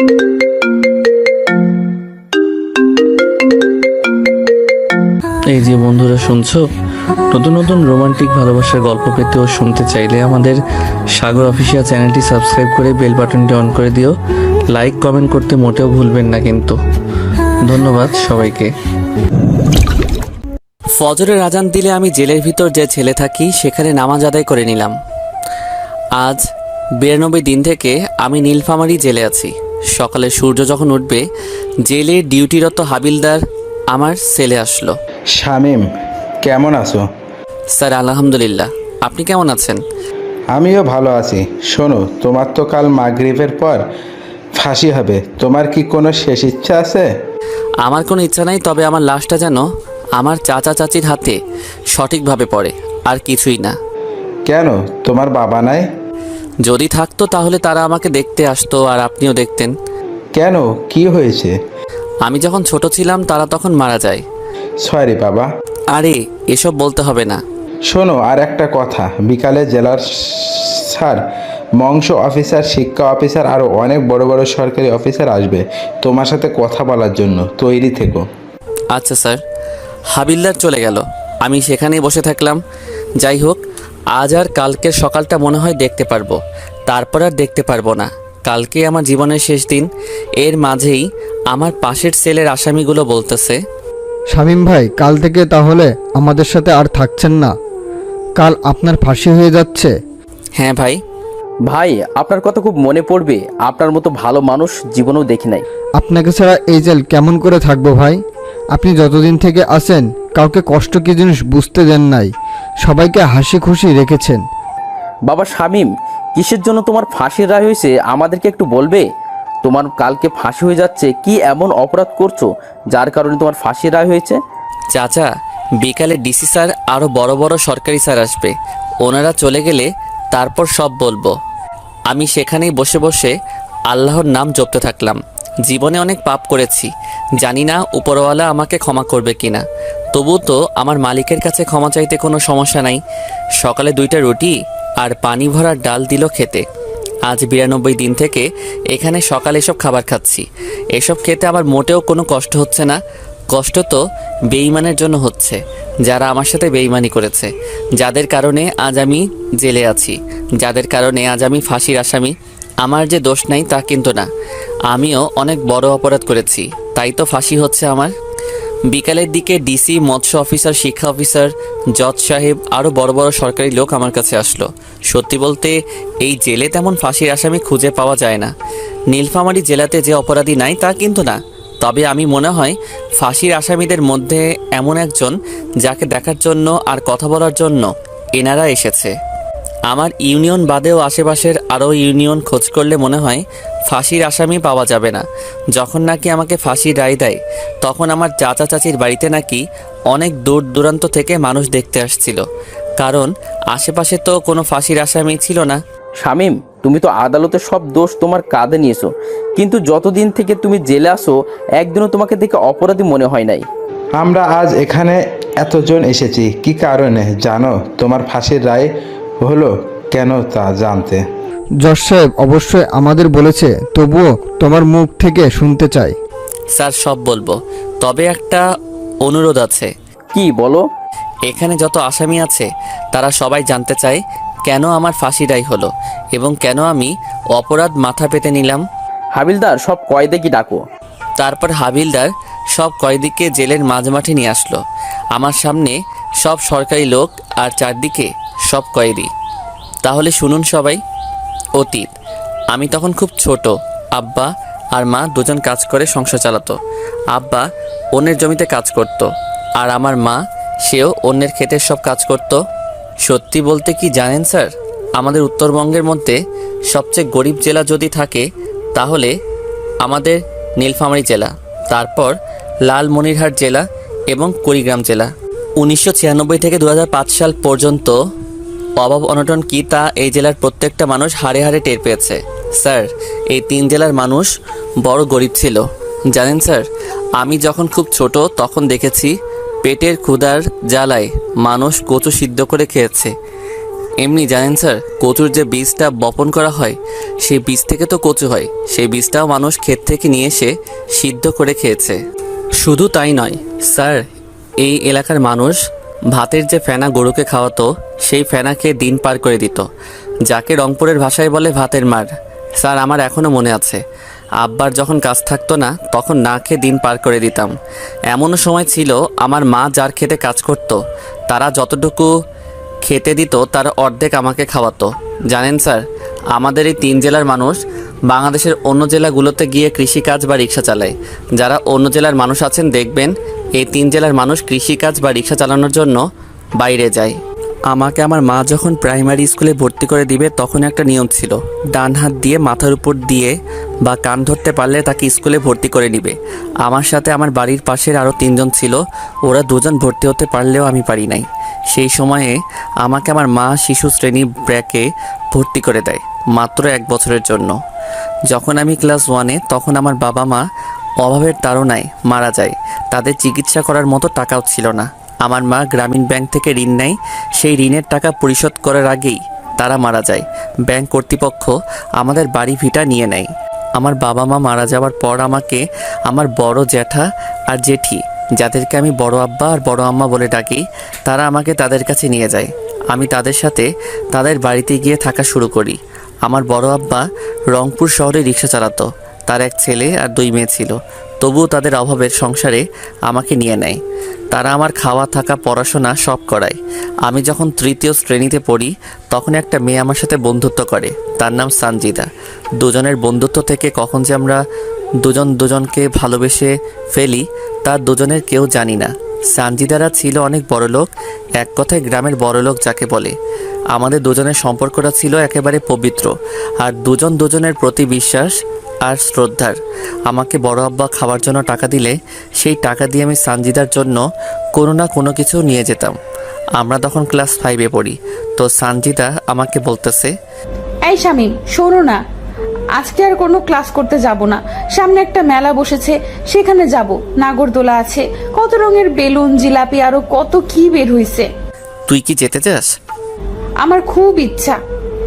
এই যে বন্ধুরা শুনছো, নতুন নতুন রোমান্টিক ভালোবাসার গল্প পেতে ও শুনতে চাইলে আমাদের সাগর অফিসিয়াল চ্যানেলটি সাবস্ক্রাইব করে বেল বাটনটি অন করে দিও। লাইক কমেন্ট করতে মোটেও ভুলবেন না কিন্তু। ধন্যবাদ সবাইকে। ফজরের আজান দিলে আমি জেলের ভিতর যে ছেলে থাকি সেখানে নামাজ আদায় করে নিলাম। আজ 92 দিন থেকে আমি নীলফামারী জেলে আছি। সকালে সূর্য যখন উঠবে, জেলে ডিউটিরত হাবিলদার আমার সেলে আসলো। শামীম, কেমন আছো? স্যার আলহামদুলিল্লাহ, আপনি কেমন আছেন? আমিও ভালো আছি। শোনো, তোমার তো কাল মাগরিবের পর ফাঁসি হবে। তোমার কি কোনো শেষ ইচ্ছা আছে? আমার কোনো ইচ্ছা নাই, তবে আমার লাশটা যেন আমার চাচা চাচির হাতে সঠিকভাবে পড়ে, আর কিছুই না। কেন, তোমার বাবা নাই? যদি থাকতো তাহলে তারা আমাকে দেখতে আসতো আর আপনিও দেখতেন। কেন, কি হয়েছে? আমি যখন ছোট ছিলাম তারা তখন মারা যায়। সরি বাবা। আরে এসব বলতে হবে না। শোনো, আর একটা কথা, বিকালে জেলার স্যার, মংস অফিসার, শিক্ষা অফিসার আরও অনেক বড় বড় সরকারি অফিসার আসবে তোমার সাথে কথা বলার জন্য। তৈরি থেকো। আচ্ছা স্যার। হাবিলদার চলে গেল, আমি সেখানেই বসে থাকলাম। যাই হোক, আজ আর কালকের সকালটা মনে হয় দেখতে পারবো, তারপর আর দেখতে পারবো না। কালকে আমার জীবনের শেষ দিন। এর মাঝেই আমার পাশের সেলের আসামিগুলো বলতেছে, শামীম ভাই, কাল থেকে তাহলে আমাদের সাথে আর থাকছেন না? কাল আপনার ফাঁসি হয়ে যাচ্ছে। হ্যাঁ ভাই। ভাই, আপনার কথা খুব মনে পড়বে। আপনার মতো ভালো মানুষ জীবনেও দেখি নাই। আপনাকে ছাড়া এই জেল কেমন করে থাকবো ভাই? আপনি যতদিন থেকে আছেন কাউকে কষ্ট কি জিনিস বুঝতে দেন নাই, সবাইকে হাসি খুশি রেখেছেন। বাবা শামীম, কিসের জন্য তোমার ফাঁসির রায় হয়েছে আমাদেরকে একটু বলবে? তোমার কালকে ফাঁসি হয়ে যাচ্ছে, কি এমন অপরাধ করছো যার কারণে তোমার ফাঁসির রায় হয়েছে? চাচা, বিকালে ডিসি স্যার আরও বড় বড় সরকারি স্যার আসবে। ওনারা চলে গেলে তারপর সব বলবো। আমি সেখানেই বসে বসে আল্লাহর নাম জপতে থাকলাম। জীবনে অনেক পাপ করেছি, জানি না উপরওয়ালা আমাকে ক্ষমা করবে কিনা। তবু তো আমার মালিকের কাছে ক্ষমা চাইতে কোনো সমস্যা নাই। সকালে 2টা রুটি আর পানি ভরা ডাল দিল খেতে। আজ 92 দিন থেকে এখানে সকালে এসব খাবার খাচ্ছি। এসব খেতে আমার মোটেও কোনো কষ্ট হচ্ছে না। কষ্ট তো বেঈমানের জন্য হচ্ছে, যারা আমার সাথে বেঈমানি করেছে, যাদের কারণে আজ আমি জেলে আছি, যাদের কারণে আজ আমি ফাঁসির আসামি। আমার যে দোষ নাই তা কিন্তু না, আমিও অনেক বড় অপরাধ করেছি, তাই তো ফাঁসি হচ্ছে আমার। বিকালের দিকে ডিসি, মৎস্য অফিসার, শিক্ষা অফিসার, জজ সাহেব আরও বড় বড় সরকারি লোক আমার কাছে আসলো। সত্যি বলতে এই জেলে তেমন ফাঁসির আসামি খুঁজে পাওয়া যায় না। নীলফামারী জেলাতে যে অপরাধী নাই তা কিন্তু না, তবে আমি মনে হয় ফাঁসির আসামিদের মধ্যে এমন একজন যাকে দেখার জন্য আর কথা বলার জন্য এনারা এসেছে। আমার ইউনিয়ন বাদেও আশেপাশের আরও ইউনিয়ন খোঁজ করলে মনে হয় ফাঁসির আসামি পাওয়া যাবে না। যখন নাকি আমাকে ফাঁসির রায় দেয়, তখন আমার চাচা চাচির বাড়িতে নাকি অনেক দূর দূরান্ত থেকে মানুষ দেখতে আসছিল, কারণ আশেপাশে তো কোনো ফাঁসির আসামি ছিল না। শামীম, তুমি তো আদালতে সব দোষ তোমার কাঁধে নিয়েছো, কিন্তু যতদিন থেকে তুমি জেলে আসো একদিনও তোমাকে দেখে অপরাধী মনে হয় নাই। আমরা আজ এখানে এতজন এসেছি কি কারণে জানো? তোমার ফাঁসির রায় হলো কেন তা জানতে। জজ সাহেব অবশ্যই আমাদের বলেছে, তবুও তোমার মুখ থেকে শুনতে চাই। স্যার সব বলবো, তবে একটা অনুরোধ আছে। কি বলো? এখানে যত আসামি আছে তারা সবাই জানতে চায় কেন আমার ফাঁসি রায় হলো এবং কেন আমি অপরাধ মাথা পেতে নিলাম। হাবিলদার, সব কয়েদি ডাকো। তারপর হাবিলদার সব কয়েদিকে জেলের মাঝমাঠে নিয়ে আসলো। আমার সামনে সব সরকারি লোক আর চারদিকে সব কয়েদি। তাহলে শুনুন সবাই। অতীত, আমি তখন খুব ছোট। আব্বা আর মা দুজন কাজ করে সংসার চালাতো। আব্বা অন্যের জমিতে কাজ করত, আর আমার মা, সেও অন্যের ক্ষেতের সব কাজ করত। সত্যি বলতে কি জানেন স্যার, আমাদের উত্তরবঙ্গের মধ্যে সবচেয়ে গরিব জেলা যদি থাকে তাহলে আমাদের নীলফামারী জেলা, তারপর লালমনিরহাট জেলা এবং কুড়িগ্রাম জেলা। 1996 থেকে 2005 সাল পর্যন্ত অভাব অনটন কি তা এই জেলার প্রত্যেকটা মানুষ হাড়ে হাড়ে টের পেয়েছে। স্যার, এই 3 জেলার মানুষ বড় গরিব ছিল। জানেন স্যার, আমি যখন খুব ছোট তখন দেখেছি পেটের ক্ষুধার জ্বালায় মানুষ কচু সিদ্ধ করে খেয়েছে। এমনি জানেন স্যার, কচুর যে বীজটা বপন করা হয় সেই বীজ থেকে তো কচু হয়। সেই বীজটাও মানুষ ক্ষেত থেকে নিয়ে এসে সিদ্ধ করে খেয়েছে। শুধু তাই নয় স্যার, এই এলাকার মানুষ ভাতের যে ফেনা গরুকে খাওয়াতো সেই ফেনাকে দিন পার করে দিত, যাকে রংপুরের ভাষায় বলে ভাতের মার। স্যার আমার এখনও মনে আছে, আব্বার যখন কাজ থাকতো না তখন না খেয়ে দিন পার করে দিতাম। এমনও সময় ছিল আমার মা যার খেতে কাজ করতো তারা যতটুকু খেতে দিত তার অর্ধেক আমাকে খাওয়াতো। জানেন স্যার, আমাদের এই 3 জেলার মানুষ বাংলাদেশের অন্য জেলাগুলোতে গিয়ে কৃষিকাজ বা রিক্সা চালায়। যারা অন্য জেলার মানুষ আছেন দেখবেন এই 3 জেলার মানুষ কৃষিকাজ বা রিক্সা চালানোর জন্য বাইরে যায়। আমাকে আমার মা যখন প্রাইমারি স্কুলে ভর্তি করে দিবে তখন একটা নিয়ম ছিল, ডান হাত দিয়ে মাথার উপর দিয়ে বা কান ধরতে পারলে তাকে স্কুলে ভর্তি করে নিবে। আমার সাথে আমার বাড়ির পাশের আরও 3 জন ছিল, ওরা 2 জন ভর্তি হতে পারলেও আমি পারি নাই। সেই সময়ে আমাকে আমার মা শিশু শ্রেণী ব্র্যাকে ভর্তি করে দেয় মাত্র 1 বছরের জন্য। যখন আমি ক্লাস 1-এ তখন আমার বাবা মা অভাবের তাড়নায় মারা যায়। তাদের চিকিৎসা করার মতো টাকাও ছিল না। আমার মা গ্রামীণ ব্যাংক থেকে ঋণ নেয়, সেই ঋণের টাকা পরিশোধ করার আগেই তারা মারা যায়। ব্যাংক কর্তৃপক্ষ আমাদের বাড়ি ভিটা নিয়ে নেয়। আমার বাবা মা মারা যাওয়ার পর আমাকে আমার বড় জ্যাঠা আর জেঠি, যাদেরকে আমি বড় আব্বা আর বড় আম্মা বলে ডাকি, তারা আমাকে তাদের কাছে নিয়ে যায়। আমি তাদের সাথে তাদের বাড়িতে গিয়ে থাকা শুরু করি। আমার বড় আব্বা রংপুর শহরে রিক্সা চালাতো, তার 1 ছেলে আর 2 মেয়ে ছিল। তবুও তাদের অভাবের সংসারে আমাকে নিয়ে নেয়। তারা আমার খাওয়া থাকা পড়াশোনা সব করায়। আমি যখন 3য় শ্রেণীতে পড়ি তখন একটা মেয়ে আমার সাথে বন্ধুত্ব করে, তার নাম সানজিদা। দুজনের বন্ধুত্ব থেকে কখন যে আমরা দুজন দুজনকে ভালোবেসে ফেলি তার দুজনের কেউ জানি না। সানজিদারা ছিল অনেক বড়লোক, এক কথায় গ্রামের বড়লোক যাকে বলে। আমাদের দুজনের সম্পর্কটা ছিল একেবারে পবিত্র আর দুজন দুজনের প্রতি বিশ্বাস আর শ্রদ্ধার। আমাকে বড় আব্বা খাওয়ার জন্য টাকা দিলে সেই টাকা দিয়ে আমি সানজিদার জন্য কোনো না কোনো কিছু নিয়ে যেতাম। আমরা তখন ক্লাস 5-এ পড়ি। তো সানজিদা আমাকে বলতেছে, এই শামিম, শোনো না, আজকে আর কোনো ক্লাস করতে যাব না। সামনে একটা মেলা বসেছে, সেখানে যাব। নাগরদোলা আছে, কত রঙের বেলুন, জিলাপি, আরো কত কি বের হইছে। তুই কি যেতে চাস? আমার খুব ইচ্ছা,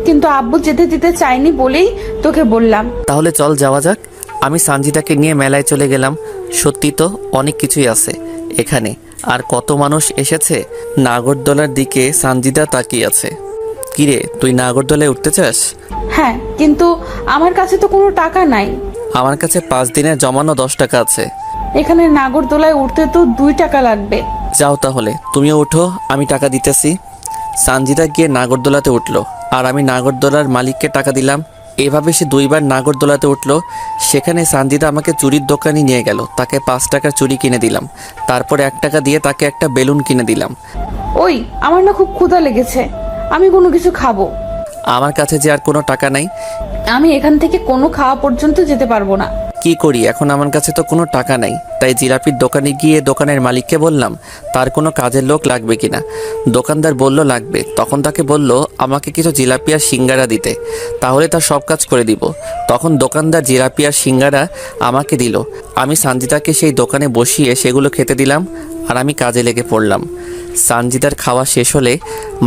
কিন্তু আব্বু যেতে দিতে চাইনি বলেই তোকে বললাম। তাহলে চল যাওয়া যাক। আমি সানজিদাকে নিয়ে মেলায় চলে গেলাম। সত্যি তো অনেক কিছুই আছে এখানে, আর কত মানুষ এসেছে। নাগরদোলার দিকে সানজিদা তাকিয়ে আছে। কিরে, তুই নাগরদোলায় উঠতে চাস? হ্যাঁ, কিন্তু আমার কাছে তো কোনো টাকা নাই। আমার কাছে 5 দিনের জমানো 10 টাকা আছে। এখানে নাগরদোলায় উঠতে তো 2 টাকা লাগবে। যাও তাহলে, তুমিও উঠো, আমি টাকা দিতেছি। সানজিদা গিয়ে নাগরদোলাতে উঠলো আর আমি নাগরদোলার মালিককে টাকা দিলাম। এভাবে সে 2বার নাগরদোলাতে উঠলো। সেখানে সানজিদা আমাকে চুরির দোকানে নিয়ে গেল, তাকে 5 টাকার চুরি কিনে দিলাম। তারপরে 1 টাকা দিয়ে তাকে একটা বেলুন কিনে দিলাম। ওই, আমার না খুব ক্ষুধা লেগেছে, আমি কোনো কিছু খাবো। আমার কাছে যে আর কোনো টাকা নাই। আমি এখান থেকে কোনো খাওয়া পর্যন্ত যেতে পারবো না। কি করি এখন, আমার কাছে তো কোনো টাকা নাই। তাই জিলাপির দোকানে গিয়ে দোকানের মালিককে বললাম তার কোনো কাজের লোক লাগবে কিনা। দোকানদার বলল লাগবে। তখন তাকে বলল আমাকে কিছু জিলাপি আর সিঙ্গারা দিতে, তাহলে তার সব কাজ করে দিব। তখন দোকানদার জিলাপি আর সিঙ্গারা আমাকে দিল। আমি সানজিদাকে সেই দোকানে বসিয়ে সেগুলো খেতে দিলাম আর আমি কাজে লেগে পড়লাম। সানজিদার খাওয়া শেষ হলে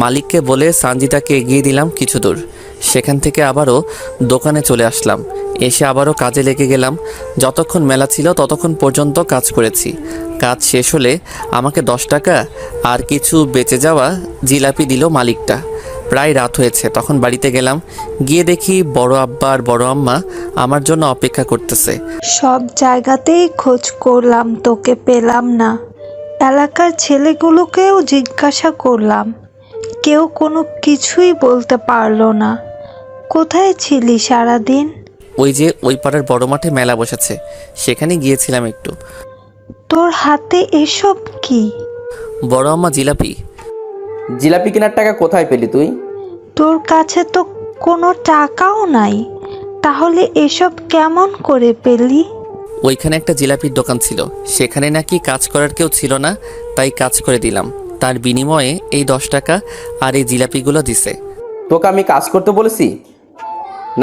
মালিককে বলে সানজিদাকে এগিয়ে দিলাম কিছু দূর। সেখান থেকে আবারও দোকানে চলে আসলাম। এসে আবারও কাজে লেগে গেলাম। যতক্ষণ মেলা ছিল ততক্ষণ পর্যন্ত কাজ করেছি। কাজ শেষ হলে আমাকে 10 টাকা আর কিছু বেঁচে যাওয়া জিলাপি দিল মালিকটা। প্রায় রাত হয়েছে, তখন বাড়িতে গেলাম। গিয়ে দেখি বড় আব্বা আর বড় আম্মা আমার জন্য অপেক্ষা করতেছে। সব জায়গাতেই খোঁজ করলাম, তোকে পেলাম না। এলাকার ছেলেগুলোকেও জিজ্ঞাসা করলাম, কেউ কোনো কিছুই বলতে পারলো না। কোথায় ছিলি সারাদিন? ওই যে ওই পাড়ার বড় মাঠে মেলা বসেছে, সেখানে গিয়েছিলাম একটু। তোর হাতে এসব কি? বড় আম্মা জিলাপি। জিলাপি কেনার টাকা কোথায় পেলি তুই? তোর কাছে তো কোনো টাকাও নাই, তাহলে এসব কেমন করে পেলি? ওইখানে একটা জিলাপির দোকান ছিল, সেখানে নাকি কাজ করার কেউ ছিল না, তাই কাজ করে দিলাম। তার বিনিময়ে এই 10 টাকা আর এই জিলাপিগুলো দিছে। তোকে আমি কাজ করতে বলেছি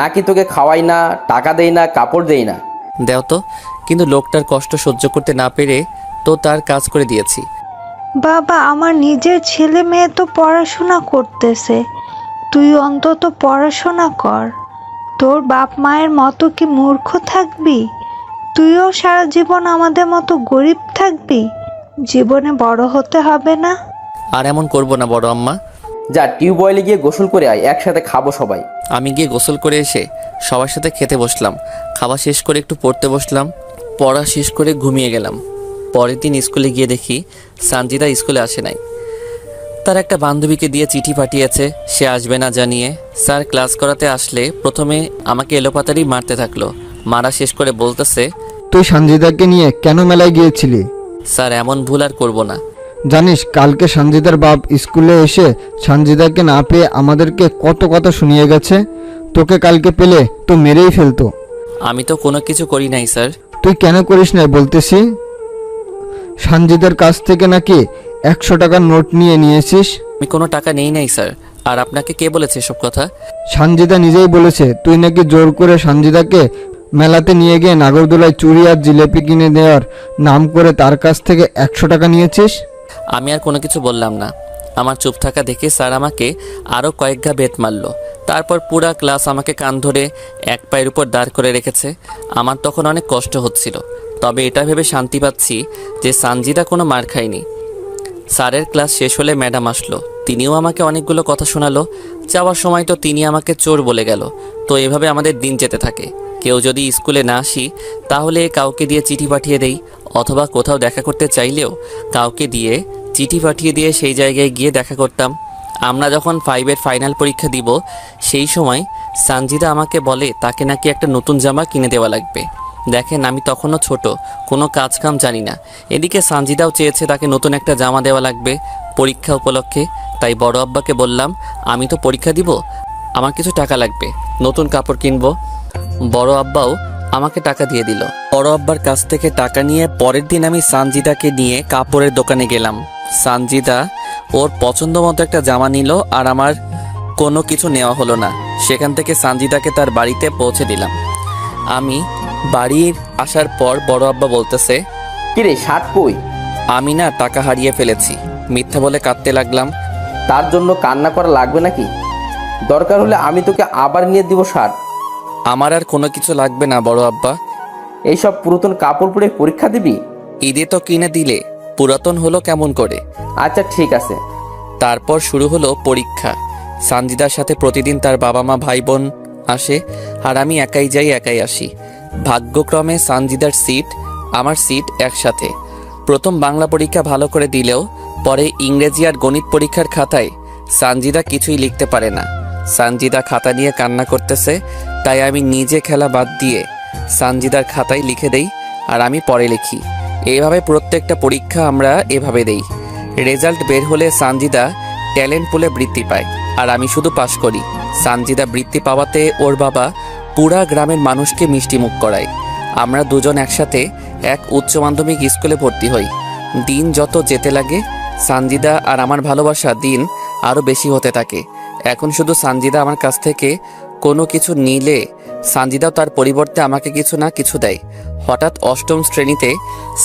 নাকি? তোকে খাওয়াই না, টাকা দেই না, কাপড় দেই না? দেও তো। কিন্তু লোকটার কষ্ট সহ্য করতে না পেরে তো তার কাজ করে দিয়েছি। বাবা, আমার নিজের ছেলে মেয়ে তো পড়াশোনা করতেছে, তুই অন্তত পড়াশোনা কর। তোর বাপ মায়ের মতো কি মূর্খ থাকবি? তুইও সারা জীবন আমাদের মতো গরিব থাকবি? জীবনে বড় হতে হবে না? আর এমন করব না বড় আম্মা। যা টিউবওয়েলে গিয়ে গোসল করে আয়, একসাথে খাবো সবাই। আমি গিয়ে গোসল করে এসে সবার সাথে খেতে বসলাম। খাওয়া শেষ করে একটু পড়তে বসলাম। পড়া শেষ করে ঘুমিয়ে গেলাম। পরের দিন স্কুলে গিয়ে দেখি সানজিদা স্কুলে আসে নাই। তার একটা বান্ধবীকে দিয়ে চিঠি পাঠিয়েছে সে আসবে না জানিয়ে। স্যার ক্লাস করাতে আসলে প্রথমে আমাকে এলোপাতাড়ি মারতে থাকলো। মারা শেষ করে বলতেছে, তুই সঞ্জিদাকে নিয়ে কেন মেলায় গিয়েছিলি? স্যার এমন ভুল আর করব না। জানিস কালকে সঞ্জিদার বাপ স্কুলে এসে সঞ্জিদাকে না পেয়ে আমাদেরকে কত কথা শুনিয়ে গেছে। তোকে কালকে পেলে তো মেরেই ফেলতো। আমি তো কোনো কিছু করি নাই স্যার। তুই কেন করিস না বলতেছি? সঞ্জিদার কাছ থেকে নাকি 100 টাকার নোট নিয়েছিস। আমি কোনো টাকা নেই নাই স্যার। আর আপনাকে কে বলেছে এসব কথা? সঞ্জিদা নিজেই বলেছে তুই নাকি জোর করে সঞ্জিদাকে মেলাতে নিয়ে গিয়ে নাগরদোলায় চুড়ি আর জিলেপি কিনে দেওয়ার নাম করে তার কাছ থেকে 100 টাকা নিয়েছিস। আমি আর কোনো কিছু বললাম না। আমার চুপ থাকা দেখে স্যার আমাকে আরও কয়েক ঘা বেত মারল। তারপর পুরা ক্লাস আমাকে কান ধরে এক পায়ের উপর দাঁড় করে রেখেছে। আমার তখন অনেক কষ্ট হচ্ছিল, তবে এটা ভেবে শান্তি পাচ্ছি যে সানজিদা কোনো মার খায়নি। স্যারের ক্লাস শেষ হলে ম্যাডাম আসলো। তিনিও আমাকে অনেকগুলো কথা শোনালো। যাওয়ার সময় তো তিনি আমাকে চোর বলে গেল। তো এভাবে আমাদের দিন যেতে থাকে। কেউ যদি স্কুলে না আসি তাহলে কাউকে দিয়ে চিঠি পাঠিয়ে দেই, অথবা কোথাও দেখা করতে চাইলেও কাউকে দিয়ে চিঠি পাঠিয়ে দিয়ে সেই জায়গায় গিয়ে দেখা করতাম। আমরা যখন 5-এর ফাইনাল পরীক্ষা দিব সেই সময় সানজিদা আমাকে বলে তাকে নাকি একটা নতুন জামা কিনে দেওয়া লাগবে। দেখেন আমি তখনও ছোট, কোনো কাজ কাম জানি না। এদিকে সানজিদাও চেয়েছে তাকে নতুন একটা জামা দেওয়া লাগবে পরীক্ষা উপলক্ষে। তাই বড় আব্বাকে বললাম আমি তো পরীক্ষা দিব, আমার কিছু টাকা লাগবে, নতুন কাপড় কিনবো। বড় আব্বাও আমাকে টাকা দিয়ে দিল। বড় আব্বার কাছ থেকে টাকা নিয়ে পরের দিন আমি সানজিদাকে নিয়ে কাপড়ের দোকানে গেলাম। সানজিদা ওর পছন্দ মতো একটা জামা নিল আর আমার কোনো কিছু নেওয়া হলো না। সেখান থেকে সানজিদাকে তার বাড়িতে পৌঁছে দিলাম। আমি বাড়ির আসার পর বড় আব্বা বলতেছে, কিরে শার্ট কই? আমি না টাকা হারিয়ে ফেলেছি, মিথ্যা বলে কাঁদতে লাগলাম। তার জন্য কান্না করা লাগবে নাকি? দরকার হলে আমি তোকে আবার নিয়ে দিব শার্ট। আমার আর কোনো কিছু লাগবে না বড় আব্বা। এইসব পুরাতন কাপড় পরে পরীক্ষা দিবি? ঈদে তো কিনে দিলে, পুরাতন হলো কেমন করে? আচ্ছা ঠিক আছে। তারপর শুরু হলো পরীক্ষা। সানজিদার সাথে প্রতিদিন তার বাবা মা ভাই বোন আসে, আর আমি একাই যাই একাই আসি। ভাগ্যক্রমে সানজিদার সিট আমার সিট একসাথে। প্রথম বাংলা পরীক্ষা ভালো করে দিলেও পরে ইংরেজি আর গণিত পরীক্ষার খাতায় সানজিদা কিছুই লিখতে পারে না। সানজিদা খাতা নিয়ে কান্না করতেছে, তাই আমি নিজে খেলা বাদ দিয়ে সানজিদার খাতায় লিখে দেই আর আমি পরে লিখি। এইভাবে প্রত্যেকটা পরীক্ষা আমরা এভাবে দেই। রেজাল্ট বের হলে সানজিদা ট্যালেন্ট পুলে বৃত্তি পায় আর আমি শুধু পাশ করি। সানজিদা বৃত্তি পাওয়াতে ওর বাবা পুরা গ্রামের মানুষকে মিষ্টিমুখ করায়। আমরা দুজন একসাথে এক উচ্চ মাধ্যমিক স্কুলে ভর্তি হই। দিন যত যেতে লাগে সানজিদা আর আমার ভালোবাসা দিন আরও বেশি হতে থাকে। এখন শুধু সানজিদা আমার কাছ থেকে কোনো কিছু নিলে সানজিদাও তার পরিবর্তে আমাকে কিছু না কিছু দেয়। হঠাৎ অষ্টম শ্রেণীতে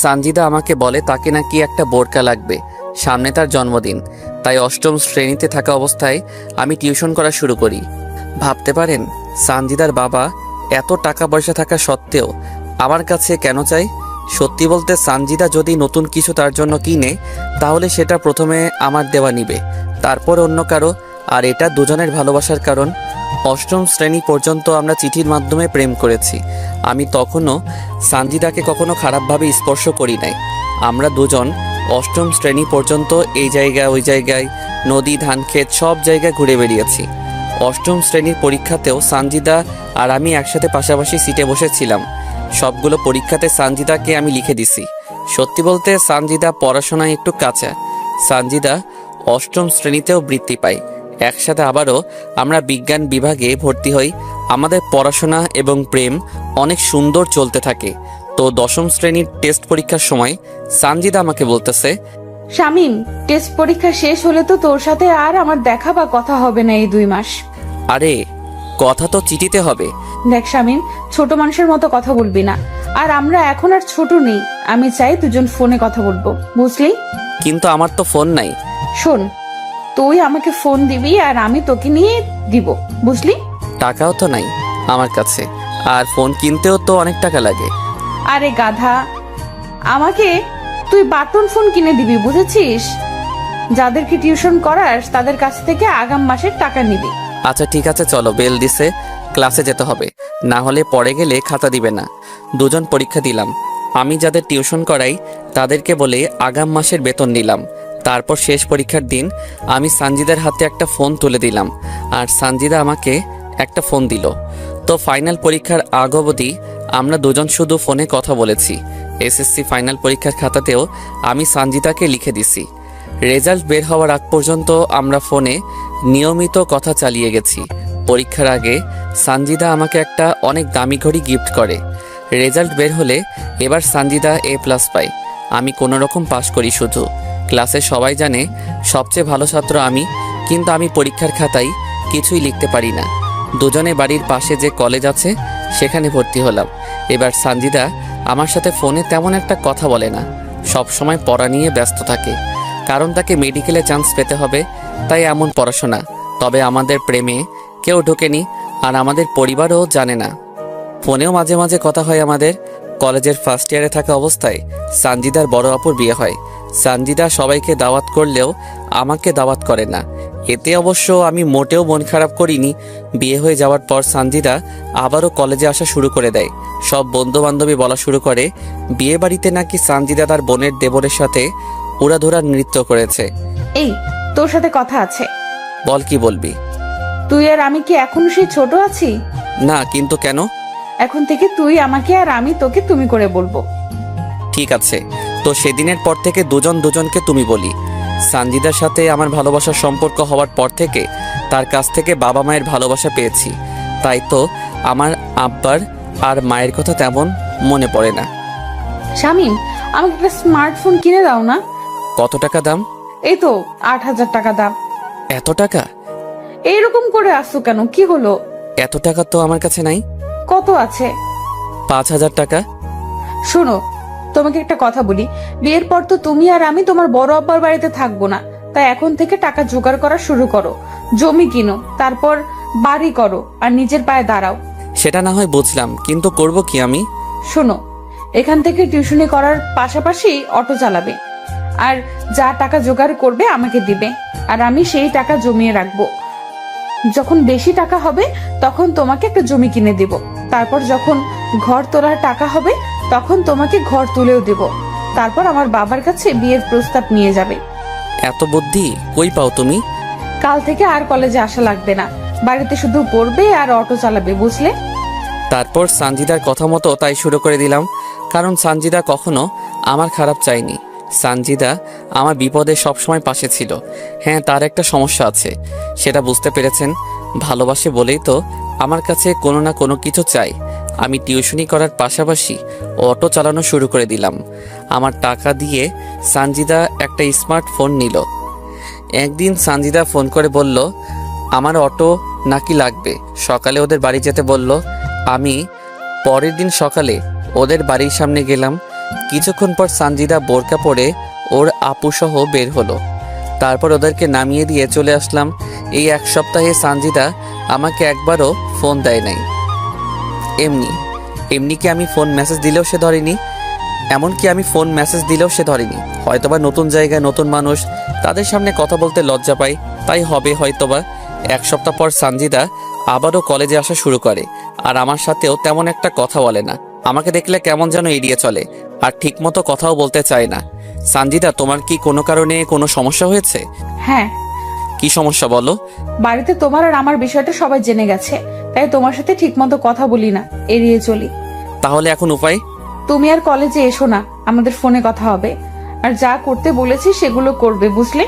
সানজিদা আমাকে বলে তাকে নাকি একটা বোরকা লাগবে, সামনে তার জন্মদিন। তাই অষ্টম শ্রেণীতে থাকা অবস্থায় আমি টিউশন করা শুরু করি। ভাবতে পারেন সানজিদার বাবা এত টাকা পয়সা থাকা সত্ত্বেও আমার কাছে কেন চাই? সত্যি বলতে সানজিদা যদি নতুন কিছু তার জন্য কিনে তাহলে সেটা প্রথমে আমার দেওয়া নিবে, তারপর অন্য কারো। আর এটা দুজনের ভালোবাসার কারণ। অষ্টম শ্রেণী পর্যন্ত আমরা চিঠির মাধ্যমে প্রেম করেছি। আমি তখনও সানজিদাকে কখনো খারাপভাবে স্পর্শ করি নাই। আমরা দুজন অষ্টম শ্রেণী পর্যন্ত এই জায়গায় ওই জায়গায়, নদী, ধান ক্ষেত, সব জায়গায় ঘুরে বেরিয়েছি। অষ্টম শ্রেণীর পরীক্ষাতেও সানজিদা আর আমি একসাথে পাশাপাশি সিটে বসেছিলাম। সবগুলো পরীক্ষাতে সানজিদাকে আমি লিখে দিছি। সত্যি বলতে সানজিদা পড়াশোনায় একটু কাঁচা। সানজিদা অষ্টম শ্রেণীতেও বৃত্তি পায়। একসাথে আবারও আমরা বিজ্ঞান বিভাগে ভর্তি হই। আমাদের পড়াশোনা এবং প্রেম অনেক সুন্দর চলতে থাকে। তো দশম শ্রেণীর টেস্ট পরীক্ষার সময় সানজিদা আমাকে বলতেছে, শামিম, টেস্ট পরীক্ষা শেষ হলে তো তোর সাথে আর আমার দেখা বা কথা হবে না এই 2 মাস। আরে কথা তো চিঠিতে হবে। দেখ শামিম, ছোট মানুষের মতো কথা বলবি না। আর আমরা এখন আর ছোট নেই। আমি চাই দুজন ফোনে কথা বলবো, বুঝলি? কিন্তু আমার তো ফোন নাই। শোন, তুই আমাকে ফোন দিবি আর আমি তোকে নিয়ে দিব, বুঝলি? টাকাও তো নাই আমার কাছে, আর ফোন কিনতেও তো অনেক টাকা লাগে। আরে গাধা, আমাকে তুই বাটন ফোন কিনে দিবি, বুঝেছিস? যাদেরকে টিউশন করাস তাদের কাছ থেকে আগাম মাসের টাকা নিবি। আচ্ছা ঠিক আছে, চলো, বেল দিছে, ক্লাসে যেতে হবে, না হলে পরে গেলে খাতা দিবে না। দুজন পরীক্ষা দিলাম। আমি যাদের টিউশন করাই তাদেরকে বলে আগাম মাসের বেতন নিলাম। তারপর শেষ পরীক্ষার দিন আমি সানজিদার হাতে একটা ফোন তুলে দিলাম, আর সানজিদা আমাকে একটা ফোন দিল। তো ফাইনাল পরীক্ষার আগ অবধি আমরা দুজন শুধু ফোনে কথা বলেছি। এসএসসি ফাইনাল পরীক্ষার খাতাতেও আমি সানজিদাকে লিখে দিছি। রেজাল্ট বের হওয়ার আগ পর্যন্ত আমরা ফোনে নিয়মিত কথা চালিয়ে গেছি। পরীক্ষার আগে সানজিদা আমাকে একটা অনেক দামি ঘড়ি গিফট করে। রেজাল্ট বের হলে এবার সানজিদা A+ পায়, আমি কোনো রকম পাশ করি। শুধু ক্লাসে সবাই জানে সবচেয়ে ভালো ছাত্র আমি, কিন্তু আমি পরীক্ষার খাতায় কিছুই লিখতে পারি না। দুজনে বাড়ির পাশে যে কলেজ আছে সেখানে ভর্তি হলাম। এবার সানজিদা আমার সাথে ফোনে তেমন একটা কথা বলে না, সব সময় পড়া নিয়ে ব্যস্ত থাকে, কারণ তাকে মেডিকেলে চান্স পেতে হবে, তাই এমন পড়াশোনা। তবে আমাদের প্রেমে কেউ ঢোকেনি, আর আমাদের পরিবারও জানে না। ফোনেও মাঝে মাঝে কথা হয় আমাদের। কলেজের ফার্স্ট ইয়ারে থাকা অবস্থায় সানজিদার বড় আপুর বিয়ে হয়। সানজিদা সবাইকে দাওয়াত করলেও আমাকে দাওয়াত করে না। এতে অবশ্য আমি মোটেও মন খারাপ করিনি। বিয়ে হয়ে যাওয়ার পর সানজিদা আবারও কলেজে আসা শুরু করে দেয়। সব বন্ধু বান্ধবী বলা শুরু করে বিয়ে বাড়িতে নাকি সানজিদা তার বোনের দেবরের সাথে উড়াধুরা নৃত্য করেছে। এই, তোর সাথে কথা আছে। বল, কি বলবি? তুই আর আমি কি এখনো সেই ছোট আছি? না, কিন্তু কেন? এখন থেকে তুই আমাকে আর আমি তোকে তুমি করে বলবো। ঠিক আছে, তো সেদিনের পর থেকে দুজন দুজনকে তুমি বলি। সানজিদার সাথে আমার ভালোবাসার সম্পর্ক হওয়ার পর থেকে তার কাছ থেকে বাবা মায়ের ভালোবাসা পেয়েছি, তাই তো আমার আব্বার আর মায়ের কথা তেমন মনে পড়ে না। শামিম, আমাকে একটা স্মার্টফোন কিনে দাও না। কত টাকা দাম? এই তো 8,000 টাকা দাম। এত টাকা? এইরকম করে আসছো কেন, কি হলো? এত টাকা তো আমার কাছে নাই। কত আছে? 5,000 টাকা। শোনো, তোমাকে একটা কথা বলি, বিয়ের পর তো তুমি আর আমি তোমার বড় আব্বার বাড়িতে থাকবো না, তাই এখন থেকে টাকা জোগাড় করা শুরু করো। জমি কিনো, তারপর বাড়ি করো, আর নিজের পায়ে দাঁড়াও। সেটা না হয় বুঝলাম, কিন্তু করব কি আমি? শোনো, এখান থেকে টিউশনি করার পাশাপাশি অটো চালাবে, আর যা টাকা জোগাড় করবে আমাকে দিবে, আর আমি সেই টাকা জমিয়ে রাখবো। যখন বেশি টাকা হবে তখন তোমাকে একটা জমি কিনে দেব। তারপর যখন ঘর তোলার টাকা হবে তখন তোমাকে ঘর তুলেও দেব। তারপর আমার বাবার কাছে বিয়ের প্রস্তাব নিয়ে যাবে। এত বুদ্ধি কই পাও তুমি? কাল থেকে আর কলেজে আসা লাগবে না, বাড়িতে শুধু পড়বে আর অটো চালাবে, বুঝলে? তারপর সানজিদার কথা মতো তাই শুরু করে দিলাম, কারণ সানজিদা কখনো আমার খারাপ চায়নি। সানজিদা আমার বিপদে সবসময় পাশে ছিল। হ্যাঁ, তার একটা সমস্যা আছে, সেটা বুঝতে পেরেছেন। ভালোবাসে বলেই তো আমার কাছে কোনো না কোনো কিছু চাই। আমি টিউশনি করার পাশাপাশি অটো চালানো শুরু করে দিলাম। আমার টাকা দিয়ে সানজিদা একটা স্মার্টফোন নিল। একদিন সানজিদা ফোন করে বলল আমার অটো নাকি লাগবে, সকালে ওদের বাড়ি যেতে বলল। আমি পরের দিন সকালে ওদের বাড়ির সামনে গেলাম। কিছুক্ষণ পর সানজিদা বোরকা পরে ওর আপুসহ বের হলো। তারপর ওদেরকে নামিয়ে দিয়ে চলে আসলাম। এই এক সপ্তাহে সানজিদা আমাকে একবারও ফোন দেয় নাই। এমনি কি আমি ফোন মেসেজ দিলেও সে ধরেনি। এমনকি আমি ফোন মেসেজ দিলেও সে ধরেনি। হয়তোবা নতুন জায়গায় নতুন মানুষ, তাদের সামনে কথা বলতে লজ্জা পাই, তাই হবে হয়তোবা। এক সপ্তাহ পর সানজিদা আবারও কলেজে আসা শুরু করে, আর আমার সাথেও তেমন একটা কথা বলে না। আমাকে দেখলে কেমন যেন এড়িয়ে চলে, আর ঠিকমতো কথাও বলতে চায় না। সানজিদা, তোমার কি কোনো কারণে কোনো সমস্যা হয়েছে? হ্যাঁ। কি সমস্যা বলো? বাড়িতে তোমার আর আমার বিষয়টা সবাই জেনে গেছে, তাই তোমার সাথে ঠিকমতো কথা বলি না, এড়িয়ে চলি। তাহলে এখন উপায়? তুমি আর কলেজে এসো না, আমাদের ফোনে কথা হবে, আর যা করতে বলেছি সেগুলো করবে, বুঝলে?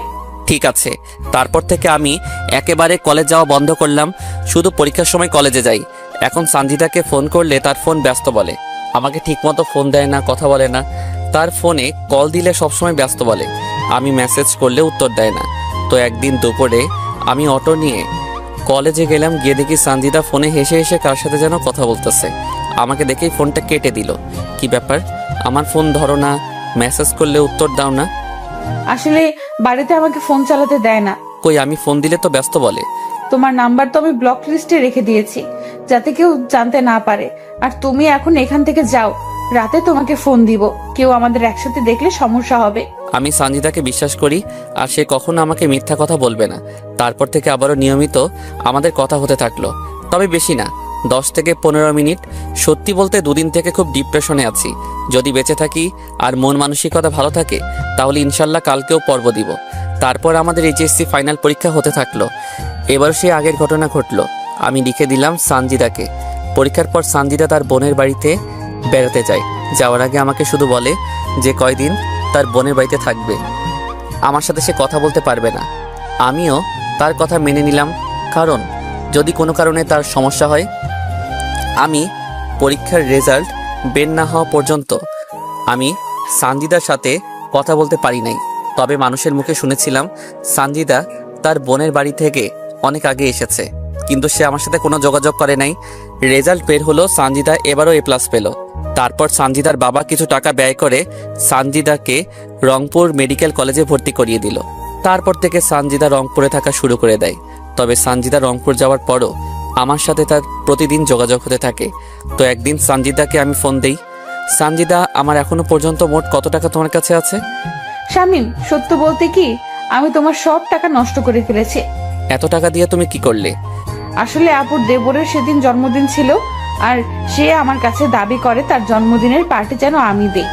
ঠিক আছে। তারপর থেকে আমি একেবারে কলেজ যাওয়া বন্ধ করলাম, শুধু পরীক্ষার সময় কলেজে যাই। এখন সানজিদাকে ফোন করলে তার ফোন ব্যস্ত বলে, আমাকে ঠিকমতো ফোন দেয় না, কথা বলে না। তার ফোনে কল দিলে সবসময় ব্যস্ত বলে, আমি মেসেজ করলে উত্তর দেয় না। তো একদিন দুপুরে আমি অটো নিয়ে কলেজে গেলাম, গিয়ে দেখি সানজিদা ফোনে হেসে হেসে কার সাথে যেন কথা বলতেছে। আমাকে দেখেই ফোনটা কেটে দিল। কি ব্যাপার, আমার ফোন ধরো না, মেসেজ করলে উত্তর দাও না? আসলে বাড়িতে আমাকে ফোন চালাতে দেয় না, কই আমি ফোন দিলে তো ব্যস্ত বলে। তোমার নাম্বার তো আমি ব্লক লিস্টে রেখে দিয়েছি, যাতে কেউ জানতে না পারে। আর তুমি এখন এখান থেকে যাও, রাতে তোমাকে ফোন দিব। কেউ আমাদের একসাথে দেখলে সমস্যা হবে। আমি সানজিদাকে বিশ্বাস করি আর সে কখনো আমাকে মিথ্যা কথা বলবে না। তারপর থেকে আবারও নিয়মিত আমাদের কথা হতে থাকলো, তবে বেশি না, 10 থেকে 15 মিনিট। সত্যি বলতে দুদিন থেকে খুব ডিপ্রেশনে আছি। যদি বেঁচে থাকি আর মন মানসিকতা ভালো থাকে তাহলে ইনশাল্লাহ কালকেও পর্ব দিব। তারপর আমাদের এইচএসসি ফাইনাল পরীক্ষা হতে থাকলো। এবার সে আগের ঘটনা ঘটলো। আমি লিখে দিলাম সানজিদাকে। পরীক্ষার পর সানজিদা তার বোনের বাড়িতে বেড়াতে যায়। যাওয়ার আগে আমাকে শুধু বলে যে কয়দিন তার বোনের বাড়িতে থাকবে, আমার সাথে সে কথা বলতে পারবে না। আমিও তার কথা মেনে নিলাম, কারণ যদি কোনো কারণে তার সমস্যা হয়। আমি পরীক্ষার রেজাল্ট বের না হওয়া পর্যন্ত আমি সানজিদার সাথে কথা বলতে পারি নাই। তবে মানুষের মুখে শুনেছিলাম সানজিদা তার বোনের বাড়ি থেকে অনেক আগে এসেছে, কিন্তু সে আমার সাথে কোনো যোগাযোগ করে নাই। রেজাল্ট বের হলো, সানজিদা এবারও A+ পেল। তারপর সানজিদার বাবা কিছু টাকা ব্যয় করে সানজিদাকে রংপুর মেডিকেল কলেজে ভর্তি করিয়ে দিল। তারপর থেকে সানজিদা রংপুরে থাকা শুরু করে দেয়। তবে সানজিদা রংপুর যাওয়ার পরও আমার সাথে তার প্রতিদিন যোগাযোগ হতে থাকে। তো একদিন সানজিদাকে আমি ফোন দেই, সানজিদা আমার এখনো পর্যন্ত মোট কত টাকা তোমার কাছে আছে? শামীম, সত্য বলতে কি, আমি তোমার সব টাকা নষ্ট করে ফেলেছি। এত টাকা দিয়ে তুমি কি করলে? আসলে আপুর দেবরের সেদিন জন্মদিন ছিল, আর সে আমার কাছে দাবি করে তার জন্মদিনের পার্টি যেন আমি দেই।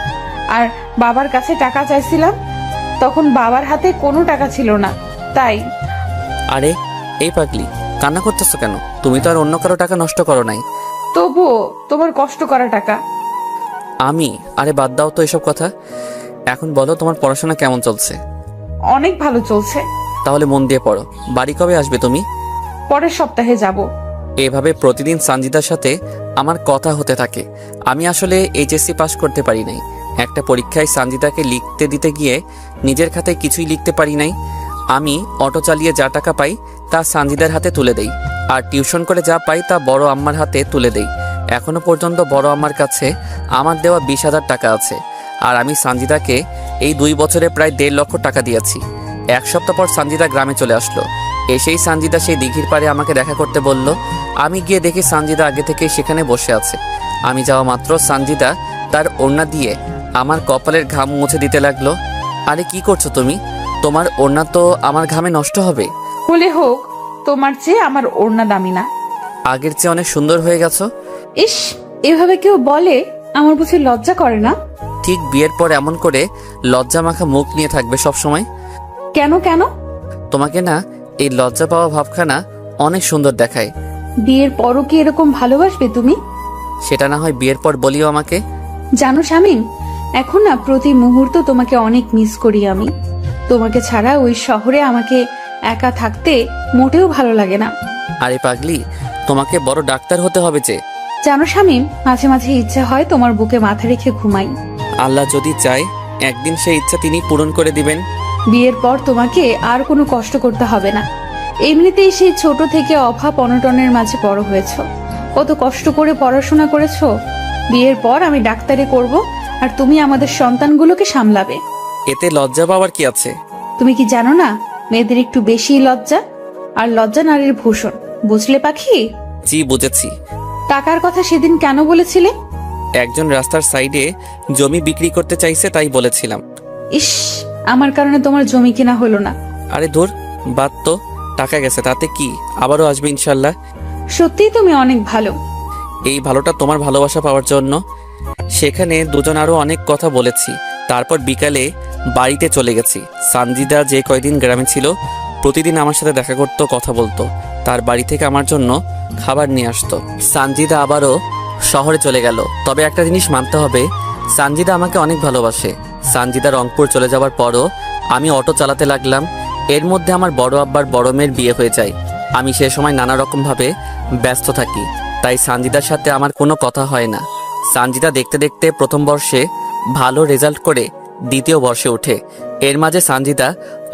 আর বাবার কাছে টাকা চাইছিলাম, তখন বাবার হাতে কোনো টাকা ছিল না, তাই। আরে এই পাগলি, কান্না করতেছো কেন? তুমি তো আর অন্য কারো টাকা নষ্ট করো নাই। তবুও তোমার কষ্ট করা টাকা। আরে বাদ দাও তো এসব কথা। এখন বলো তোমার পড়াশোনা কেমন চলছে? অনেক ভালো চলছে। তাহলে মন দিয়ে পড়ো। বাড়ি কবে আসবে তুমি? পরের সপ্তাহে যাব। এভাবে প্রতিদিন সানজিদার সাথে আমার কথা হতে থাকে। আমি আসলে এইচএসসি পাস করতে পারি নাই। একটা পরীক্ষায় সানজিদাকে লিখতে দিতে গিয়ে নিজের খাতায় কিছুই লিখতে পারি নাই। আমি অটো চালিয়ে যা টাকা পাই তা সানজিদার হাতে তুলে দেই, আর টিউশন করে যা পাই তা বড় আম্মার হাতে তুলে দেই। এখনো পর্যন্ত বড় আম্মার কাছে আমার দেওয়া 20,000 টাকা আছে। আর আমি সানজিদাকে এই 2 বছরে প্রায় 1.5 লক্ষ টাকা দিয়েছি। 1 সপ্তাহ পর সানজিদা গ্রামে চলে আসলো। এসেই সানজিদা সেই দিঘির পাড়ে আমাকে দেখা করতে বলল। আমি গিয়ে দেখি সানজিদা আগে থেকে সেখানে বসে আছে। আমি যাওয়া মাত্র সানজিদা তার ওড়না দিয়ে আমার কপালের ঘাম মুছে দিতে লাগলো। আরে কি করছো তুমি? তোমার ওড়না তো আমার ঘামে নষ্ট হবে। হলে হোক, তোমার চেয়ে আমার ওড়না দামি না। আগের চেয়ে অনেক সুন্দর হয়ে গেছো। ইস, এভাবে কেউ বলে? আমার বুঝি লজ্জা করে না? ঠিক বিয়ের পর এমন করে লজ্জা মাখা মুখ নিয়ে থাকবে সব সময়? কেন কেন? তোমাকে না এই লজ্জা পাওয়া ভাবখানা অনেক সুন্দর দেখায়। বিয়ের পরও কি এরকম ভালোবাসবে তুমি? সেটা না হয় বিয়ের পর বলিও আমাকে। জানো শামীম, এখন না প্রতি মুহূর্ত তোমাকে অনেক মিস করি আমি। তোমাকে ছাড়া ওই শহরে আমাকে একা থাকতে মোটেও ভালো লাগে না। আরে পাগলি, তোমাকে বড় ডাক্তার হতে হবে যে। জানো শামীম, মাঝে মাঝে ইচ্ছা হয় তোমার বুকে মাথা রেখে ঘুমাই। আল্লাহ যদি চায় একদিন সেই ইচ্ছা তিনি পূরণ করে দিবেন। বিয়ের পর তোমাকে আর কোনো কষ্ট করতে হবে না। এমনিতেই সেই ছোট থেকে অভাব অনটনের মাঝে বড় হয়েছো, কত কষ্ট করে পড়াশোনা করেছো। বিয়ের পর আমি ডাক্তারি করব, আর তুমি আমাদের সন্তানগুলোকে সামলাবে। এতে লজ্জা পাওয়ার কি আছে? তুমি কি জানো না, মেয়েদের একটু বেশি লজ্জা, আর লজ্জা নারীর ভূষণ, বুঝলে পাখি? জি বুঝেছি। টাকার কথা সেদিন কেন বলেছিলে? একজন রাস্তার সাইডে জমি বিক্রি করতে চাইছে তাই বলেছিলাম। ইস, আমার কারণে তোমার জমি কিনা হলো না। আরে ধুর, বাদ তো, টাকা গেছে তাতে কি, আবারও আসবে ইনশাল্লাহ। সত্যিই তুমি অনেক ভালো। এই ভালোটা তোমার ভালোবাসা পাওয়ার জন্য। সেখানে দুজন আরো অনেক কথা বলেছি। তারপর বিকালে বাড়িতে চলে গেছি। সানজিদা যে কয়দিন গ্রামে ছিল প্রতিদিন আমার সাথে দেখা করতো, কথা বলতো। তার বাড়ি থেকে আমার জন্য খাবার নিয়ে আসতো। সানজিদা আবারও শহরে চলে গেল। তবে একটা জিনিস মানতে হবে, সানজিদা আমাকে অনেক ভালোবাসে। সানজিদা রংপুর চলে যাওয়ার পরও আমি অটো চালাতে লাগলাম। এর মধ্যে আমার বড় আব্বার বড় মেয়ের বিয়ে হয়ে যায়। আমি সে সময় নানা রকমভাবে ব্যস্ত থাকি, তাই সানজিদার সাথে আমার কোনো কথা হয় না। সানজিদা দেখতে দেখতে প্রথম বর্ষে ভালো রেজাল্ট করে দ্বিতীয় বর্ষে ওঠে। এর মাঝে সানজিদা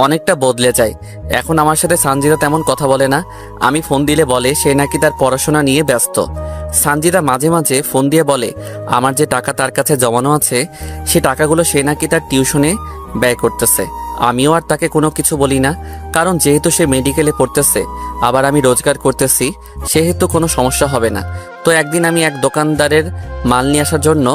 অনেকটা বদলে যায়। এখন আমার সাথে সানজিদা তেমন কথা বলে না। আমি ফোন দিলে বলে সে নাকি তার পড়াশোনা নিয়ে ব্যস্ত। সানজিদা মাঝে মাঝে ফোন দিয়ে বলে আমার যে টাকা তার কাছে জমানো আছে সে টাকাগুলো সে নাকি তার টিউশনে ব্যয় করতেছে। আমিও আর তাকে কোনো কিছু বলি না, কারণ যেহেতু সে মেডিকেলে পড়তেছে আবার আমি রোজগার করতেছি, সেহেতু কোনো সমস্যা হবে না। তো একদিন আমি এক দোকানদারের মাল নিয়ে আসার জন্য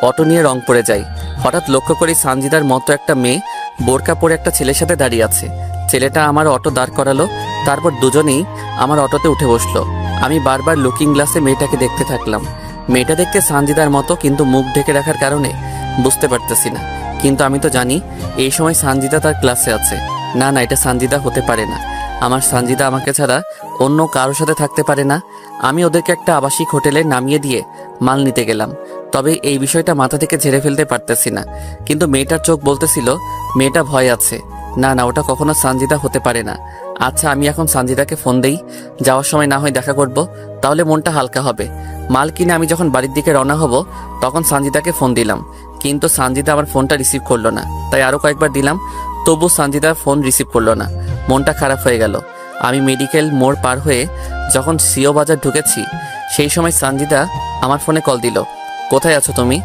অটো নিয়ে রংপুরে যাই। হঠাৎ লক্ষ্য করি সানজিদার মতো একটা মেয়ে বোরকা পরে একটা ছেলের সাথে দাঁড়িয়ে আছে। ছেলেটা আমার অটো দাঁড় করালো, তারপর দুজনেই আমার অটোতে উঠে বসলো। আমি বারবার লুকিং গ্লাসে মেয়েটাকে দেখতে থাকলাম। মেয়েটা দেখতে সানজিদার মতো, কিন্তু মুখ ঢেকে রাখার কারণে বুঝতে পারতেছি না। কিন্তু আমি তো জানি এই সময় সানজিদা তার ক্লাসে আছে। না না, এটা সানজিদা হতে পারে না। আমার সানজিদা আমাকে ছাড়া অন্য কারোর সাথে থাকতে পারে না। আমি ওদেরকে একটা আবাসিক হোটেলে নামিয়ে দিয়ে মাল নিতে গেলাম, তবে এই বিষয়টা মাথা থেকে ঝেড়ে ফেলতে পারতেছি না। কিন্তু মেয়েটার চোখ বলতেছিল মেয়েটা ভয় আছে। না না, ওটা কখনো সানজিদা হতে পারে না। আচ্ছা, আমি এখন সানজিদাকে ফোন দেই, যাওয়ার সময় না হয় দেখা করব, তাহলে মনটা হালকা হবে। মাল কিনে আমি যখন বাড়ির দিকে রওনা হব তখন সানজিদাকে ফোন দিলাম, কিন্তু সানজিদা আমার ফোনটা রিসিভ করলো না। তাই আরও কয়েকবার দিলাম, তবু সানজিদা ফোন রিসিভ করলো না। মনটা খারাপ হয়ে গেল। আমি মেডিকেল মোড় পার হয়ে যখন সিও বাজার ঢুকেছি সেই সময় সানজিদা আমার ফোনে কল দিল। কোথায় আছো তুমি?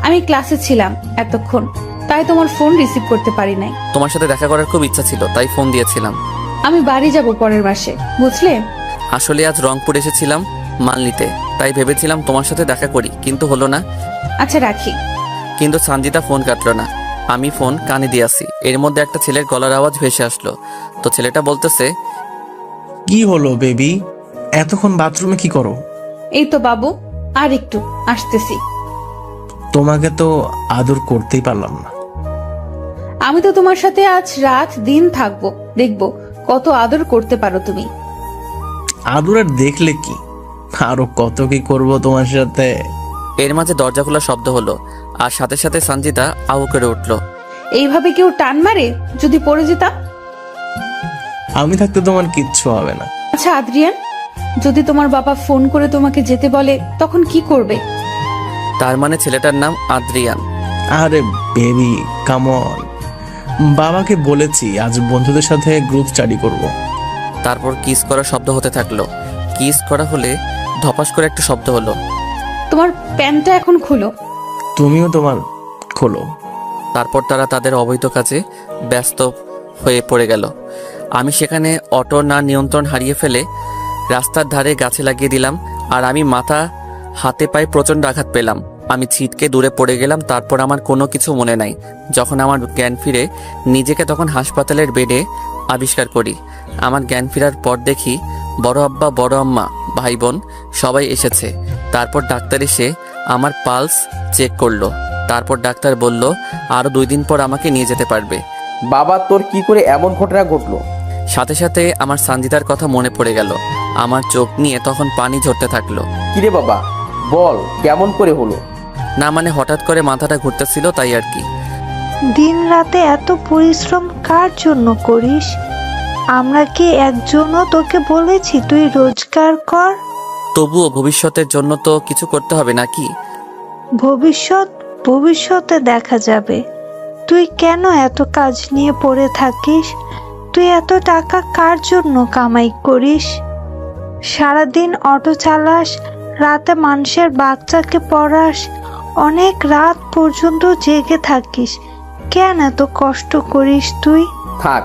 আমি ক্লাসে ছিলাম এতক্ষণ, তাই তোমার ফোন রিসিভ করতে পারি নাই। তোমার সাথে দেখা করার খুব ইচ্ছা ছিল, তাই ফোন দিয়েছিলাম। আমি বাড়ি যাব পরের মাসে, বুঝলে? আসলে আজ রংপুর এসেছিলাম মাল নিতে, তাই ভেবেছিলাম তোমার সাথে দেখা করি, কিন্তু হলো না। আচ্ছা, রাখি। কিন্তু সানজিদা ফোন কাটলো না। আমি ফোন কানে দিয়ে আসি, এর মধ্যে একটা ছেলের গলার আওয়াজ ভেসে আসলো। তো ছেলেটা বলতেছে, কি হলো বেবি, এতক্ষণ বাথরুমে কি করো? এই তো বাবু, আর একটু আসতেছি। তোমাকে তো আদর করতেই পারলাম না। আমি তো তোমার সাথে আজ রাত দিন থাকবো, দেখবো কত আদর করতে পারো তুমি। আদর আর দেখলে কি, আরো কত কি করব তোমার সাথে। এর মাঝে দরজা খোলার শব্দ হলো, আর সাথে সাথে সানজিদা আউ করে উঠলো। এইভাবে কেউ টান মারে? যদি পড়ে যেতাম? আমি থাকতে তোমার কিচ্ছু হবে না। আচ্ছা আদ্রিয়ান, যদি তোমার বাবা ফোন করে তোমাকে যেতে বলে তখন কি করবে? তার মানে ছেলেটার নাম আদ্রিয়ান। আরে বেবি কামন, বাবাকে বলেছি আজ বন্ধুদের সাথে গ্রুপ স্টাডি করব। তারপর কিস করার শব্দ হতে থাকলো। কিস করা হলে ধপাস করে একটা শব্দ হলো। তোমার প্যান্টটা এখন খুলো। তুমিও তোমার খোলো। তারপর তারা তাদের অবৈধ কাজে ব্যস্ত হয়ে পড়ে গেল। আমি সেখানে অটো না নিয়ন্ত্রণ হারিয়ে ফেলে রাস্তার ধারে গাছে লাগিয়ে দিলাম, আর আমি মাথা হাতে পায়ে প্রচণ্ড আঘাত পেলাম। আমি ছিটকে দূরে পড়ে গেলাম। তারপর আমার কোনো কিছু মনে নাই। যখন আমার জ্ঞান ফিরে নিজেকে তখন হাসপাতালের বেডে আবিষ্কার করি। আমার জ্ঞান ফেরার পর দেখি বড় আব্বা, বড় আম্মা, ভাই বোন সবাই এসেছে। তারপর ডাক্তার এসে আমার পালস চেক করলো। তারপর ডাক্তার বলল আরও 2 দিন পর আমাকে নিয়ে যেতে পারবে। বাবা, তোর কি করে এমন ঘটনা ঘটলো? সাথে সাথে আমার সানজিদার কথা মনে পড়ে গেল। আমার চোখ নিয়ে তখন পানি ঝরতে থাকলো। কিরে বাবা, বল কেমন করে হলো? না মানে হঠাৎ করে মাথাটা ঘুরতেছিল, তাই আর কি। দিন রাতে এত পরিশ্রম কার জন্য করিস? আমরা কি একজনও তোকে বলেছি তুই রোজগার কর? তবুও ভবিষ্যতের জন্য তো কিছু করতে হবে নাকি? ভবিষ্যতে দেখা যাবে। তুই কেন এত কাজ নিয়ে পড়ে থাকিস? তুই এত টাকা কার জন্য কামাই করিস? সারাদিন অটো চালাস, রাতে মানুষের বাচ্চাকে পড়াস, অনেক রাত পর্যন্ত জেগে থাকিস। কেন এত কষ্ট করিস তুই? থাক,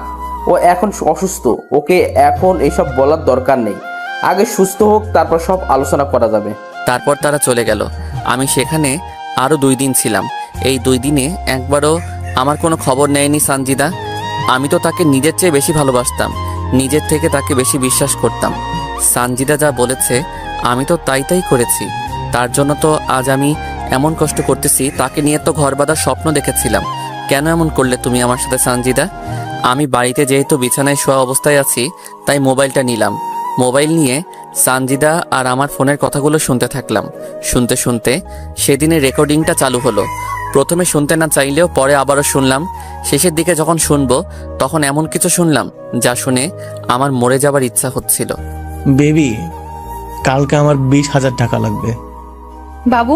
ও এখন অসুস্থ, ওকে এখন এসব বলার দরকার নেই। আগে সুস্থ হোক, তারপর সব আলোচনা করা যাবে। তারপর তারা চলে গেল। আমি সেখানে আরও 2 দিন ছিলাম। এই 2 দিনে একবারও আমার কোনো খবর নেয়নি সানজিদা। আমি তো তাকে নিজের চেয়ে বেশি ভালোবাসতাম, নিজের থেকে তাকে বেশি বিশ্বাস করতাম। সানজিদা যা বলেছে আমি তো তাই করেছি। তার জন্য তো আজ আমি এমন কষ্ট করতেছি। তাকে নিয়ে তো ঘর বাঁধার স্বপ্ন দেখেছিলাম। কেন এমন করলে তুমি আমার সাথে সানজিদা? আমি বাড়িতে যেহেতু বিছানায় শোয়া অবস্থায় আছি, তাই মোবাইলটা নিলাম। মোবাইল নিয়ে সানজিদা আর আমার ফোনের কথাগুলো শুনতে থাকলাম। শুনতে শুনতে সেদিনের রেকর্ডিংটা চালু হলো। প্রথমে শুনতে না চাইলেও পরে আবারও শুনলাম। শেষের দিকে যখন শুনবো তখন এমন কিছু শুনলাম যা শুনে আমার মরে যাবার ইচ্ছা হচ্ছিল। বেবি, কালকে আমার 20,000 টাকা লাগবে। বাবু,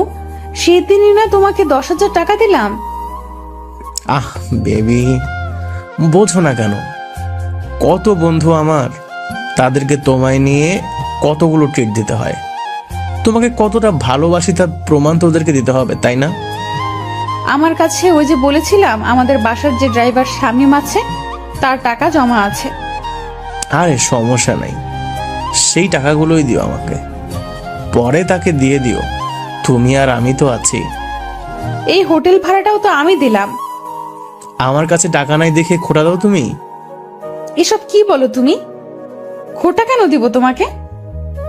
সেদিনই না তোমাকে 10,000 টাকা দিলাম। আহ বেবি, বোঝো না কেন? কত বন্ধু আমার, তাদেরকে তোমায় নিয়ে কতগুলো ট্রিট দিতে হয়। তোমাকে কতটা ভালোবাসি তার প্রমাণ তো ওদেরকে দিতে হবে, তাই না? আমার কাছে ওই যে বলেছিলাম আমাদের বাসার যে ড্রাইভার শামীম আছে তার টাকা জমা আছে। আরে সমস্যা নাই, সেই টাকাগুলোই দিও আমাকে, পরে তাকে দিয়ে দিও। তুমি আর আমি তো আছি। এই হোটেল ভাড়াটাও তো আমি দিলাম। আমার কাছে টাকা নাই দেখে খোটা দাও তুমি? এসব কি বলো তুমি? খোটা কেন দিব তোমাকে?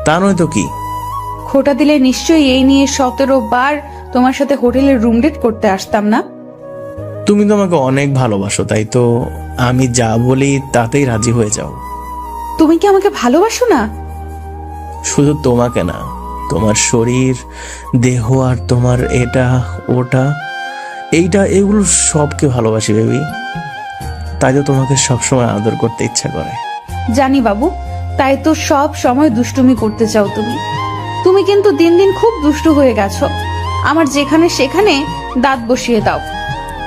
তা নয় তো কি? খোটা দিলে নিশ্চয়ই এই নিয়ে 17 বার তোমার সাথে হোটেলের রুম ডেট করতে আসতাম না। তুমি তো আমাকে অনেক ভালোবাসো, তাই তো আমি যা বলি তাতেই রাজি হয়ে যাও। তুমি কি আমাকে ভালোবাসো না? শুধু তোমাকে না, তোমার শরীর, দেহ আর তোমার এটা ওটা এইটা এগুলো সবকে ভালোবাসি বেবি। তাই তো তোমাকে সবসময় আদর করতে ইচ্ছা করে। জানি বাবু, তাই তো সব সময় দুষ্টুমি করতে চাও তুমি। তুমি কিন্তু দিন দিন খুব দুষ্টু হয়ে গেছো। আমার যেখানে সেখানে দাঁত বসিয়ে দাও।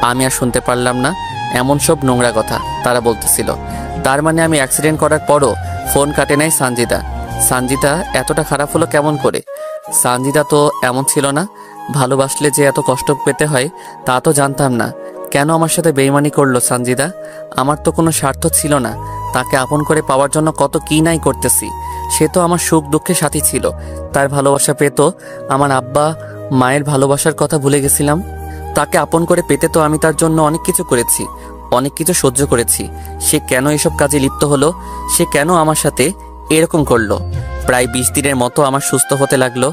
আমি আর শুনতে পারলাম না এমন সব নোংরা কথা তারা বলতেছিল। তার মানে আমি অ্যাক্সিডেন্ট করার পরও ফোন কাটে নাই সানজিদা। সানজিদা এতটা খারাপ হলো কেমন করে? সানজিদা তো এমন ছিল না। ভালোবাসলে যে এত কষ্ট পেতে হয় তা তো জানতাম না। কেন আমার সাথে বেইমানি করলো সানজিদা? আমার তো কোনো স্বার্থ ছিল না। তাকে আপন করে পাওয়ার জন্য কত কি নাই করতেছি। সে তো আমার সুখ দুঃখের সাথী ছিল। তার ভালোবাসা পেত, আমার আব্বা মায়ের ভালোবাসার কথা ভুলে গেছিলাম। তাকে আপন করে পেতে তো আমি তার জন্য অনেক কিছু করেছি, অনেক কিছু সহ্য করেছি। সে কেন এসব কাজে লিপ্ত হলো? সে কেন আমার সাথে এরকম করলো? প্রায় 20 দিনের মতো আমার সুস্থ হতে লাগলো।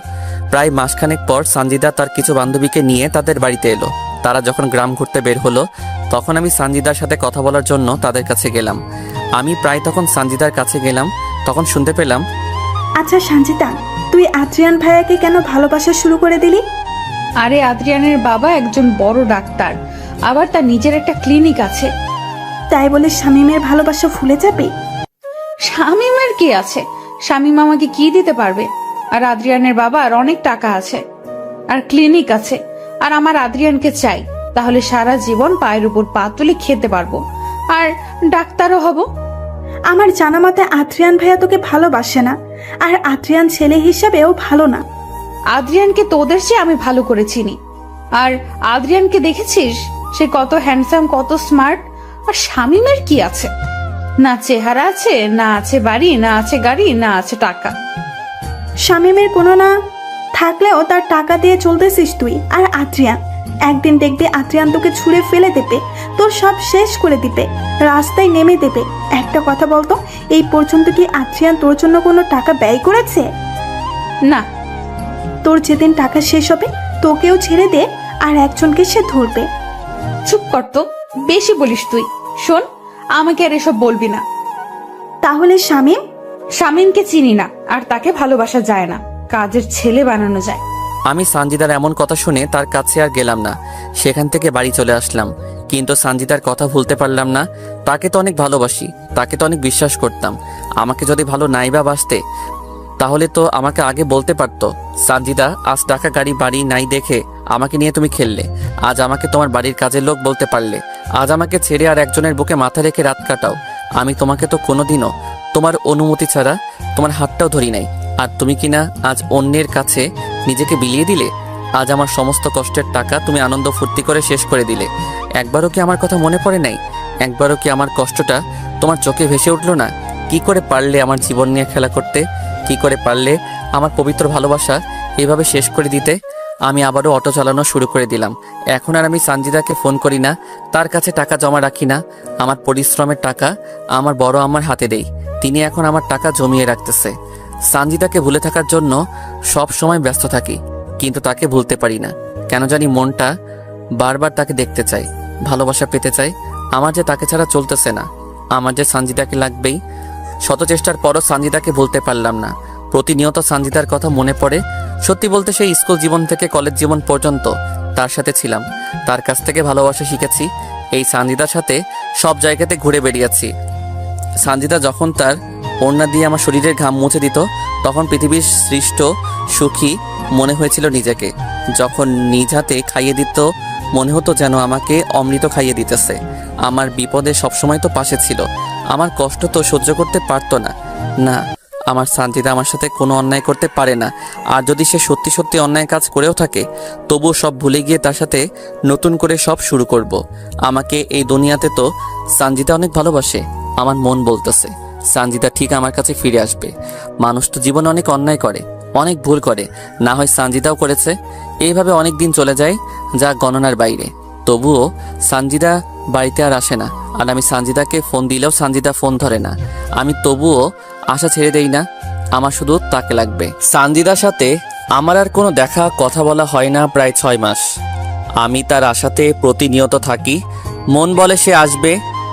প্রায় মাসখানেক পর সানজিদা তার কিছু বান্ধবীকে নিয়ে তাদের বাড়িতে এলো। তারা যখন গ্রাম ঘুরতে বের হলো তখন আমি সানজিদার সাথে কথা বলার জন্য তাদের কাছে গেলাম। আমি প্রায় তখন সানজিদার কাছে গেলাম, তখন শুনতে পেলাম, আচ্ছা সঞ্জিতা, তুই আদ্রিয়ান ভাইয়াকে কেন ভালোবাসা শুরু করে দিলি? আরে আদ্রিয়ানের বাবা একজন বড় ডাক্তার, আবার তার নিজের একটা ক্লিনিক আছে। তাই বলে শামীমের ভালোবাসা ভুলে যাবে? শামীমের কি আছে? শামীম আমাকে কি দিতে পারবে? আর আদ্রিয়ানের বাবার অনেক টাকা আছে আর ক্লিনিক আছে। আর আমার আদ্রিয়ানকে চাই, তাহলে সারা জীবন পায়ের উপর পা তুলে খেতে পারবো আর ডাক্তারও হব। আমার জানা মতে আদ্রিয়ান ভাইয়া তোকে ভালোবাসে না, আর আদ্রিয়ান ছেলে হিসাবেও ভালো না। আদ্রিয়ানকে তোদের চেয়ে আমি ভালো করে চিনি। আর আদ্রিয়ানকে দেখেছিস? সে কত হ্যান্ডসাম, কত স্মার্ট। আর শামীমের কি আছে? না চেহারা আছে, না আছে বাড়ি, না আছে গাড়ি, না আছে টাকা। শামীমের কোনো না থাকলেও তার টাকা দিয়ে চলতেছিস তুই। আর আদ্রিয়ান, একদিন দেখবি আদ্রিয়ান তোকে ছুঁড়ে ফেলে দেবে, তোর সব শেষ করে দিবে, রাস্তায় নেমে দেবে। একটা কথা বলতো, এই পর্যন্ত কি আদ্রিয়ান তোর জন্য কোনো টাকা ব্যয় করেছে? না। তোর যেদিন টাকা শেষ হবে তোকেও ছেড়ে দে, আর একজনকে সে ধরবে। চুপ কর তো, বেশি বলিস তুই। শোন, আমাকে আর এসব বলবি না। তাহলে শামীম? শামীমকে চিনি না, আর তাকে ভালোবাসা যায় না, কাজের ছেলে বানানো যায়। আমি সানজিদার এমন কথা শুনে তার কাছে আর গেলাম না। সেখান থেকে বাড়ি চলে আসলাম। কিন্তু সানজিদার কথা ভুলতে পারলাম না। তাকে তো অনেক ভালোবাসি, তাকে তো অনেক বিশ্বাস করতাম। আমাকে যদি ভালো নাই বা বাসতে তাহলে তো আমাকে আগে বলতে পারতো, সানজিদা আজ টাকা গাড়ি বাড়ি নাই দেখে আমাকে নিয়ে তুমি খেললে। আজ আমাকে তোমার বাড়ির কাজের লোক বলতে পারলে। আজ আমাকে ছেড়ে আর একজনের বুকে মাথা রেখে রাত কাটাও। আমি তোমাকে তো কোনোদিনও তোমার অনুমতি ছাড়া তোমার হাতটাও ধরি নাই। আর তুমি কিনা আজ অন্যের কাছে নিজেকে বিলিয়ে দিলে। আজ আমার সমস্ত কষ্টের টাকা তুমি আনন্দ ফুর্তি করে শেষ করে দিলে। একবারও কি আমার কথা মনে পড়ে নাই? একবারও কি আমার কষ্টটা তোমার চোখে ভেসে উঠলো না? কি করে পারলে আমার জীবন নিয়ে খেলা করতে? কি করে পারলে আমার পবিত্র ভালোবাসা এভাবে শেষ করে দিতে? আমি আবারও অটো চালানো শুরু করে দিলাম। এখন আর আমি সানজিদাকে ফোন করি না, তার কাছে টাকা জমা রাখি না। আমার পরিশ্রমের টাকা আমার বড় আমার হাতে দেই। তিনি এখন আমার টাকা জমিয়ে রাখতেছে। সানজিদাকে ভুলে থাকার জন্য সব সময় ব্যস্ত থাকি, কিন্তু তাকে ভুলতে পারি না। কেন জানি মনটা বারবার তাকে দেখতে চাই, ভালোবাসা পেতে চাই। আমার যে তাকে ছাড়া চলতেছে না, আমার যে সানজিদাকে লাগবেই। শত চেষ্টার পরও সানজিদাকে ভুলতে পারলাম না। প্রতিনিয়ত সানজিদার কথা মনে পড়ে। সত্যি বলতে সেই স্কুল জীবন থেকে কলেজ জীবন পর্যন্ত তার সাথে ছিলাম, তার কাছ থেকে ভালোবাসা শিখেছি। এই সানজিদার সাথে সব জায়গাতে ঘুরে বেরিয়েছি। সানজিদা যখন তার ওড়না দিয়ে আমার শরীরের ঘাম মুছে দিত তখন পৃথিবীর সৃষ্ট সুখী মনে হয়েছিল নিজেকে। যখন নিজ হাতে খাইয়ে দিত মনে হতো যেন আমাকে অমৃত খাইয়ে দিতেছে। আমার বিপদে সবসময় তো পাশে ছিল, আমার কষ্ট তো সহ্য করতে পারতো না। না, আমার সানজিদা আমার সাথে কোনো অন্যায় করতে পারে না। আর যদি সে সত্যি সত্যি অন্যায় কাজ করেও থাকে, তবুও সব ভুলে গিয়ে তার সাথে নতুন করে সব শুরু করব। আমাকে এই দুনিয়াতে তো সানজিদা অনেক ভালোবাসে। আমার মন বলতেছে সানজিদা ঠিক আমার কাছে ফিরে আসবে। মানুষ তো জীবনে অনেক অন্যায় করে, অনেক ভুল করে, না হয় সানজিদাও করেছে। এইভাবে অনেক দিন চলে যায়, যা গণনার বাইরে। তবুও সানজিদা বাড়িতে আর আসে না। আর আমি সানজিদাকে ফোন দিলেও সানজিদা ফোন ধরে না। আমি তবুও আশা ছেড়ে দেই না, আমার শুধু তাকে লাগবে। সানজিদার সাথে আমার আর কোনো দেখা কথা বলা হয় না প্রায় 6 মাস। আমি তার আশাতে প্রতিনিয়ত থাকি। মন বলে সে আসবে,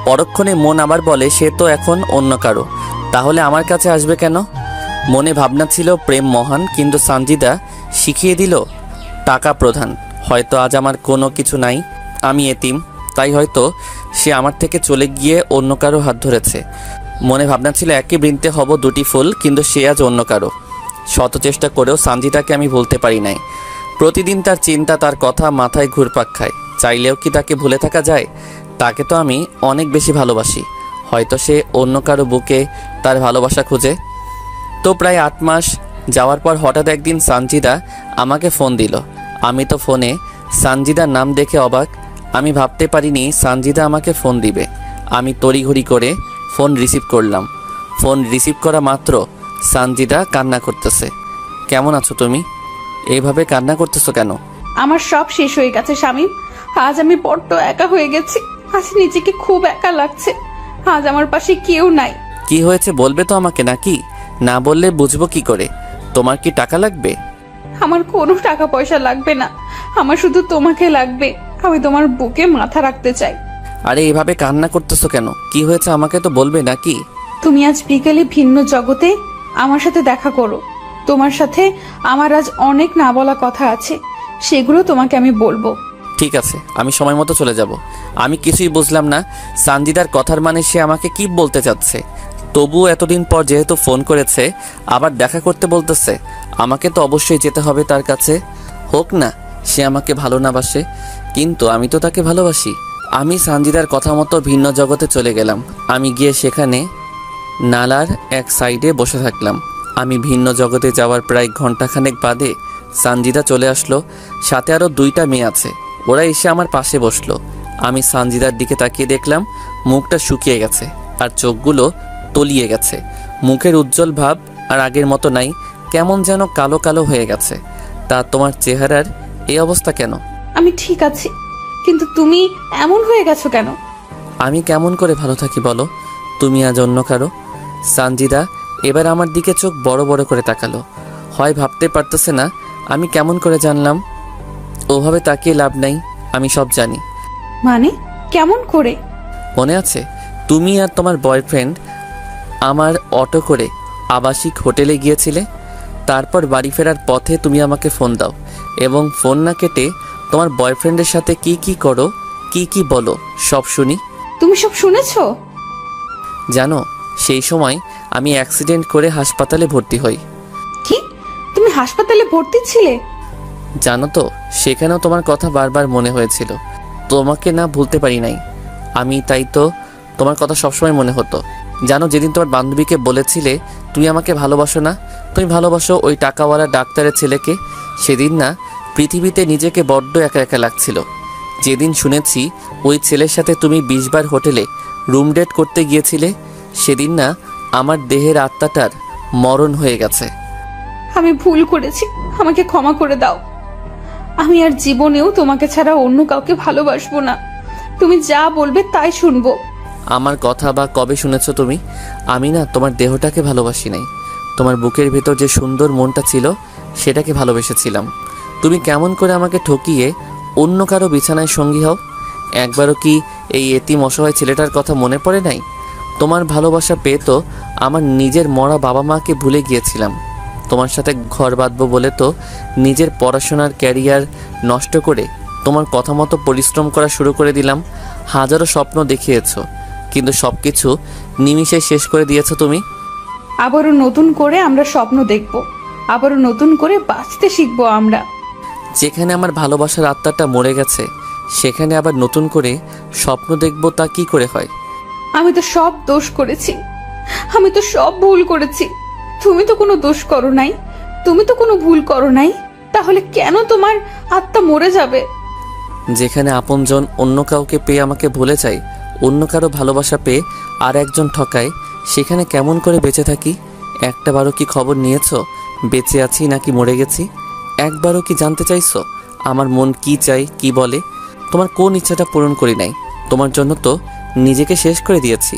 পরক্ষণে মন আবার বলে সে তো এখন অন্য কারো, তাহলে আমার কাছে আসবে কেন? মনে ভাবনা ছিল প্রেম মহান, কিন্তু সানজিদা শিখিয়ে দিল টাকা প্রধান। হয়তো আজ আমার কোনো কিছু নাই, আমি এতিম, তাই হয়তো সে আমার থেকে চলে গিয়ে অন্য কারো হাত ধরেছে। মনে ভাবনা ছিল একই বৃন্তে হব 2টি ফুল, কিন্তু সে আজ অন্য কারো। শত চেষ্টা করেও সানজিদাকে আমি ভুলতে পারি নাই। প্রতিদিন তার চিন্তা, তার কথা মাথায় ঘুরপাক খায়। চাইলেও কি তাকে ভুলে থাকা যায়? তাকে তো আমি অনেক বেশি ভালোবাসি। হয়তো সে অন্য কারো বুকে তার ভালোবাসা খুঁজে। তো প্রায় 8 মাস যাওয়ার পর হঠাৎ একদিন সানজিদা আমাকে ফোন দিল। আমি তো ফোনে সানজিদার নাম দেখে অবাক। আমি ভাবতে পারিনি সানজিদা আমাকে ফোন দিবে। আমি তড়িঘড়ি করে ফোন রিসিভ করলাম। ফোন রিসিভ করা মাত্র সানজিদা কান্না করতেছে। কেমন আছো তুমি? এইভাবে কান্না করতেছো কেন? আমার সব শেষ হয়ে গেছে শামীম। আজ আমি বড্ড একা হয়ে গেছি। আজ নিজেকে খুব একা লাগছে। আজ আমার পাশে কেউ নাই। কি হয়েছে বলবে তো আমাকে, নাকি? না বললে বুঝবো কি করে? তোমার কি টাকা লাগবে? আমার কোনো টাকা পয়সা লাগবে না, আমার শুধু তোমাকে লাগবে। আমি তোমার বুকে মাথা রাখতে চাই। আরে এভাবে কান্না করতেছো কেন? কি হয়েছে আমাকে তো বলবে নাকি? তুমি আজ বিকেলে ভিন্ন জগতে আমার সাথে দেখা করো। তোমার সাথে আমার আজ অনেক না বলা কথা আছে, সেগুলো তোমাকে আমি বলবো। ঠিক আছে, আমি সময় মতো চলে যাব। আমি কিছুই বুঝলাম না সানজিদার কথার মানে সে আমাকে কি বলতে চাচ্ছে। তবুও এতদিন পর যেহেতু ফোন করেছে, আবার দেখা করতে বলতেছে, আমাকে তো অবশ্যই যেতে হবে তার কাছে। হোক না সে আমাকে ভালো না বাসে, কিন্তু আমি তো তাকে ভালোবাসি। আমি সানজিদার কথা মতো ভিন্ন জগতে চলে গেলাম। আমি গিয়ে সেখানে নালার এক সাইডে বসে থাকলাম। আমি ভিন্ন জগতে যাওয়ার প্রায় ঘন্টাখানেক বাদে সানজিদা চলে আসলো। সাথে আরও 2টা মেয়ে আছে। ওরা এসে আমার পাশে বসলো। আমি সানজিদার দিকে তাকিয়ে দেখলাম মুখটা শুকিয়ে গেছে আর চোখগুলো তলিয়ে গেছে। মুখের উজ্জ্বল ভাব আর আগের মতো নাই, কেমন যেন কালো কালো হয়ে গেছে। তা তোমার চেহারার এই অবস্থা কেন? আমি ঠিক আছি, কিন্তু তুমি এমন হয়ে গেছো কেন? আমি কেমন করে ভালো থাকি বলো? তুমি আজ অন্য কারো। সানজিদা এবার আমার দিকে চোখ বড় বড় করে তাকালো। হয় ভাবতে পারতেছে না আমি কেমন করে জানলাম। ওভাবে তাকিয়ে লাভ নাই, আমি সব জানি। মানে কেমন করে? মনে আছে তুমি আর তোমার বয়ফ্রেন্ড আমার অটো করে আবাসিক হোটেলে গিয়েছিলে? তারপর বাড়ি ফেরার পথে তুমি আমাকে ফোন দাও এবং ফোন না কেটে তোমার বয়ফ্রেন্ডের সাথে কি কি করো, কি কি বলো সব শুনি। তুমি সব শুনেছো? জানো সেই সময় আমি অ্যাক্সিডেন্ট করে হাসপাতালে ভর্তি হই। কি, তুমি হাসপাতালে ভর্তি ছিলে? জানো তো সেখানেও তোমার কথা বারবার মনে হয়েছিল। তোমাকে না ভুলতে পারি নাই আমি, তাই তো তোমার কথা সবসময় মনে হতো। জানো যেদিন তোমার বান্ধবীকে বলেছিলে তুমি আমাকে ভালোবাসো না, তুমি ভালোবাসো ওই টাকাওয়ালা ডাক্তারের ছেলেকে, সেদিন না পৃথিবীতে নিজেকে বড্ড একা একা লাগছিল। যেদিন শুনেছি ওই ছেলের সাথে তুমি 20 বার হোটেলে রুম ডেট করতে গিয়েছিলে, সেদিন না আমার দেহের আত্মাটার মরণ হয়ে গেছে। আমি ভুল করেছি, আমাকে ক্ষমা করে দাও। আমি আর জীবনেও তোমাকে ছাড়া অন্য কাউকে ভালোবাসবো না। তুমি যা বলবে তাই শুনবো। আমার কথা বা কবে শুনেছো তুমি? আমি না তোমার দেহটাকে ভালোবাসি নাই, তোমার বুকের ভেতর যে সুন্দর মনটা ছিল সেটাকে ভালোবেসেছিলাম। তুমি কেমন করে আমাকে ঠকিয়ে অন্য কারো বিছানায় সঙ্গী হও? একবারও কি এই এতিম অসহায় ছেলেটার কথা মনে পড়ে নাই? তোমার ভালোবাসা পেয়ে তো আমার নিজের মরা বাবা মাকে ভুলে গিয়েছিলাম। তোমার সাথে ঘর বাঁধবো বলে তো নিজের পড়াশোনার ক্যারিয়ার নষ্ট করে তোমার কথা মতো পরিশ্রম করা শুরু করে দিলাম। হাজারো স্বপ্ন দেখিয়েছো, কিন্তু সব কিছু নিমিষে শেষ করে দিয়েছো তুমি। আবারও নতুন করে আমরা স্বপ্ন দেখব, আবারও নতুন করে বাঁচতে শিখবো আমরা। যেখানে আমার ভালোবাসার আত্মাটা মরে গেছে সেখানে আবার নতুন করে স্বপ্ন দেখব, তা কি করে হয়? আমি তো সব দোষ করেছি, আমি তো সব ভুল করেছি। তুমি তো কোনো দোষ করো নাই, তুমি তো কোনো ভুল করো নাই, তাহলে কেন তোমার আত্মা মরে যাবে? যেখানে আপনজন অন্য কাউকে পেয়ে আমাকে ভুলে যায়, অন্য কারো ভালোবাসা পেয়ে আর একজন ঠকায়, সেখানে কেমন করে বেঁচে থাকি? একটাবারও কি খবর নিয়েছো বেঁচে আছি নাকি মরে গেছি? একবারও কি জানতে চাইছো আমার মন কি চাই, কি বলে? তোমার কোন ইচ্ছাটা পূরণ করি নাই? তোমার জন্য তো নিজেকে শেষ করে দিয়েছি।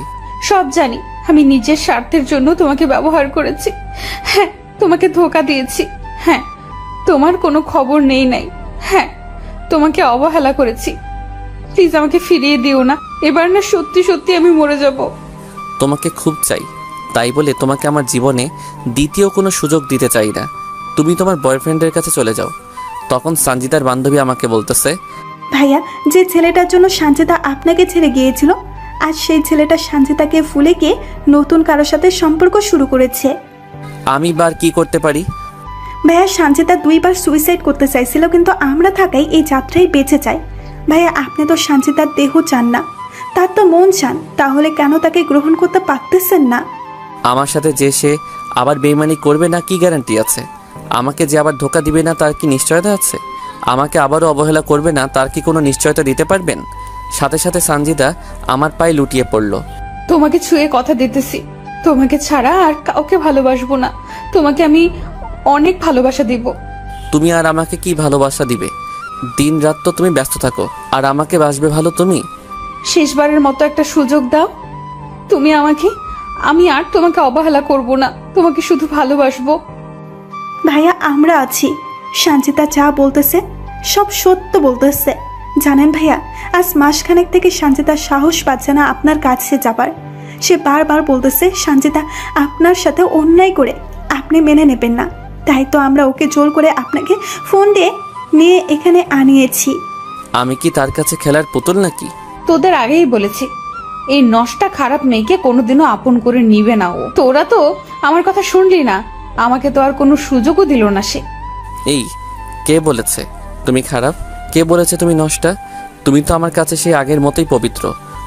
সব জানি, আমি নিজের স্বার্থের জন্য তোমাকে ব্যবহার করেছি। হ্যাঁ, তোমাকে ধোঁকা দিয়েছি। হ্যাঁ, তোমার কোনো খবর নেই নাই। হ্যাঁ, তোমাকে অবহেলা করেছি। প্লিজ আমাকে ফিরিয়ে দিও না, এবার না সত্যি সত্যি আমি মরে যাব। তোমাকে খুব চাই, তাই বলে তোমাকে আমার জীবনে দ্বিতীয় কোনো সুযোগ দিতে চাই না। তুমি তোমার বয়ফ্রেন্ডের কাছে চলে যাও। তখন সঞ্জিতার বান্ধবী আমাকে বলতেছে, ভাইয়া, যে ছেলেটার জন্য সঞ্জিতা আপনাকে ছেড়ে গিয়েছিল, আজ সেই ছেলেটা সঞ্জিতাকে ভুলে গিয়ে নতুন কারোর সাথে সম্পর্ক শুরু করেছে। আমি বার কি করতে পারি? ভাইয়া, সঞ্জিতা 2বার সুইসাইড করতে চাইছিল, কিন্তু আমরা থাকাই এই যাত্রায় বেঁচে যায়। ভাইয়া, আপনি তো সঞ্জিতার দেহ চান না, তার তো মন চান, তাহলে কেন তাকে গ্রহণ করতে পারতেছেন না? আমার সাথে যে সে আবার বেইমানি করবে না কি গ্যারান্টি আছে? আমাকে যে আবার ধোকা দিবে না তার কি নিশ্চয়তা আছে? আমাকে আবারও অবহেলা করবে না তার কি কোনো নিশ্চয়তা দিতে পারবেন? সাথে সাথে সঞ্জিতা আমার পায়ে লুটিয়ে পড়ল। তোমাকে ছুঁয়ে কথা দিতেছি, তোমাকে ছাড়া আর কাউকে ভালোবাসবো না। তোমাকে আমি অনেক ভালোবাসা দিব। তুমি আর আমাকে কি ভালোবাসা দিবে? দিন রাত তো তুমি ব্যস্ত থাকো, আর আমাকে বাসবে ভালো তুমি? শেষবারের মতো একটা সুযোগ দাও তুমি আমাকে, আমি আর তোমাকে অবহেলা করব না, তোমাকে শুধু ভালোবাসবো। ভাইয়া, আমরা আছি। সঞ্জিতা যা বলতেছে সব সত্য বলতেছে। জানেন ভাইয়া, আজ মাসখানেক থেকে সঞ্জিতা সাহস পাচ্ছে না আপনার কাছে যাবার। সে বারবার বলতেছে সঞ্জিতা আপনার সাথে অন্যায় করে আপনি মেনে নেবেন না, তাই তো আমরা ওকে জোর করে আপনাকে ফোন দিয়ে নিয়ে এখানে আনিয়েছি। আমি কি তার কাছে খেলার পুতুল নাকি? তোদের আগেই বলেছি, এই নষ্টা খারাপ মেয়েকে কোনোদিনও আপন করে নিবে না ও। তোরা তো আমার কথা শুনলি না, আমাকে তো আর কোনো সুযোগও দিল না সে। এই, কে বলেছে তুমি খারাপ? কে বলেছে তুমি নষ্টা? তুমি তো আমার কাছে সেই আগের মতোই পবিত্র।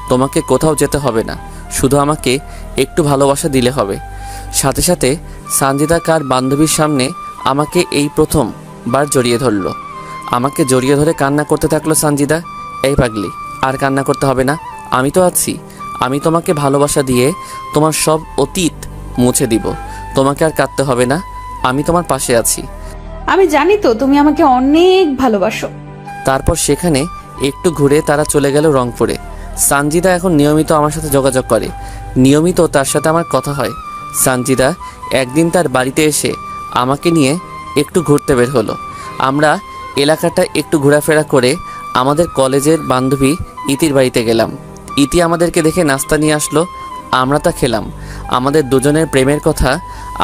তোমাকে কোথাও যেতে হবে না, শুধু আমাকে একটু ভালোবাসা দিলে হবে। সাথে সাথে সঞ্জিতা কার বান্ধবীর সামনে আমাকে এই প্রথমবার জড়িয়ে ধরলো। আমাকে জড়িয়ে ধরে কান্না করতে থাকলো সঞ্জিতা। এই পাগলি, আর কান্না করতে হবে না, আমি তো আছি। আমি তোমাকে ভালোবাসা দিয়ে তোমার সব অতীত মুছে দিব। তোমাকে আর কাঁদতে হবে না, আমি তোমার পাশে আছি। আমি জানি তো তুমি আমাকে অনেক ভালোবাসো। তারপর সেখানে একটু ঘুরে তারা চলে গেল রংপুরে। সঞ্জিতা এখন নিয়মিত আমার সাথে যোগাযোগ করে, নিয়মিত তার সাথে আমার কথা হয়। সঞ্জিতা একদিন তার বাড়িতে এসে আমাকে নিয়ে একটু ঘুরতে বের হলো। আমরা এলাকাটা একটু ঘোরাফেরা করে আমাদের কলেজের বান্ধবী ইতির বাড়িতে গেলাম। ইতি আমাদেরকে দেখে নাস্তা নিয়ে আসলো, আমরা তা খেলাম। আমাদের দুজনের প্রেমের কথা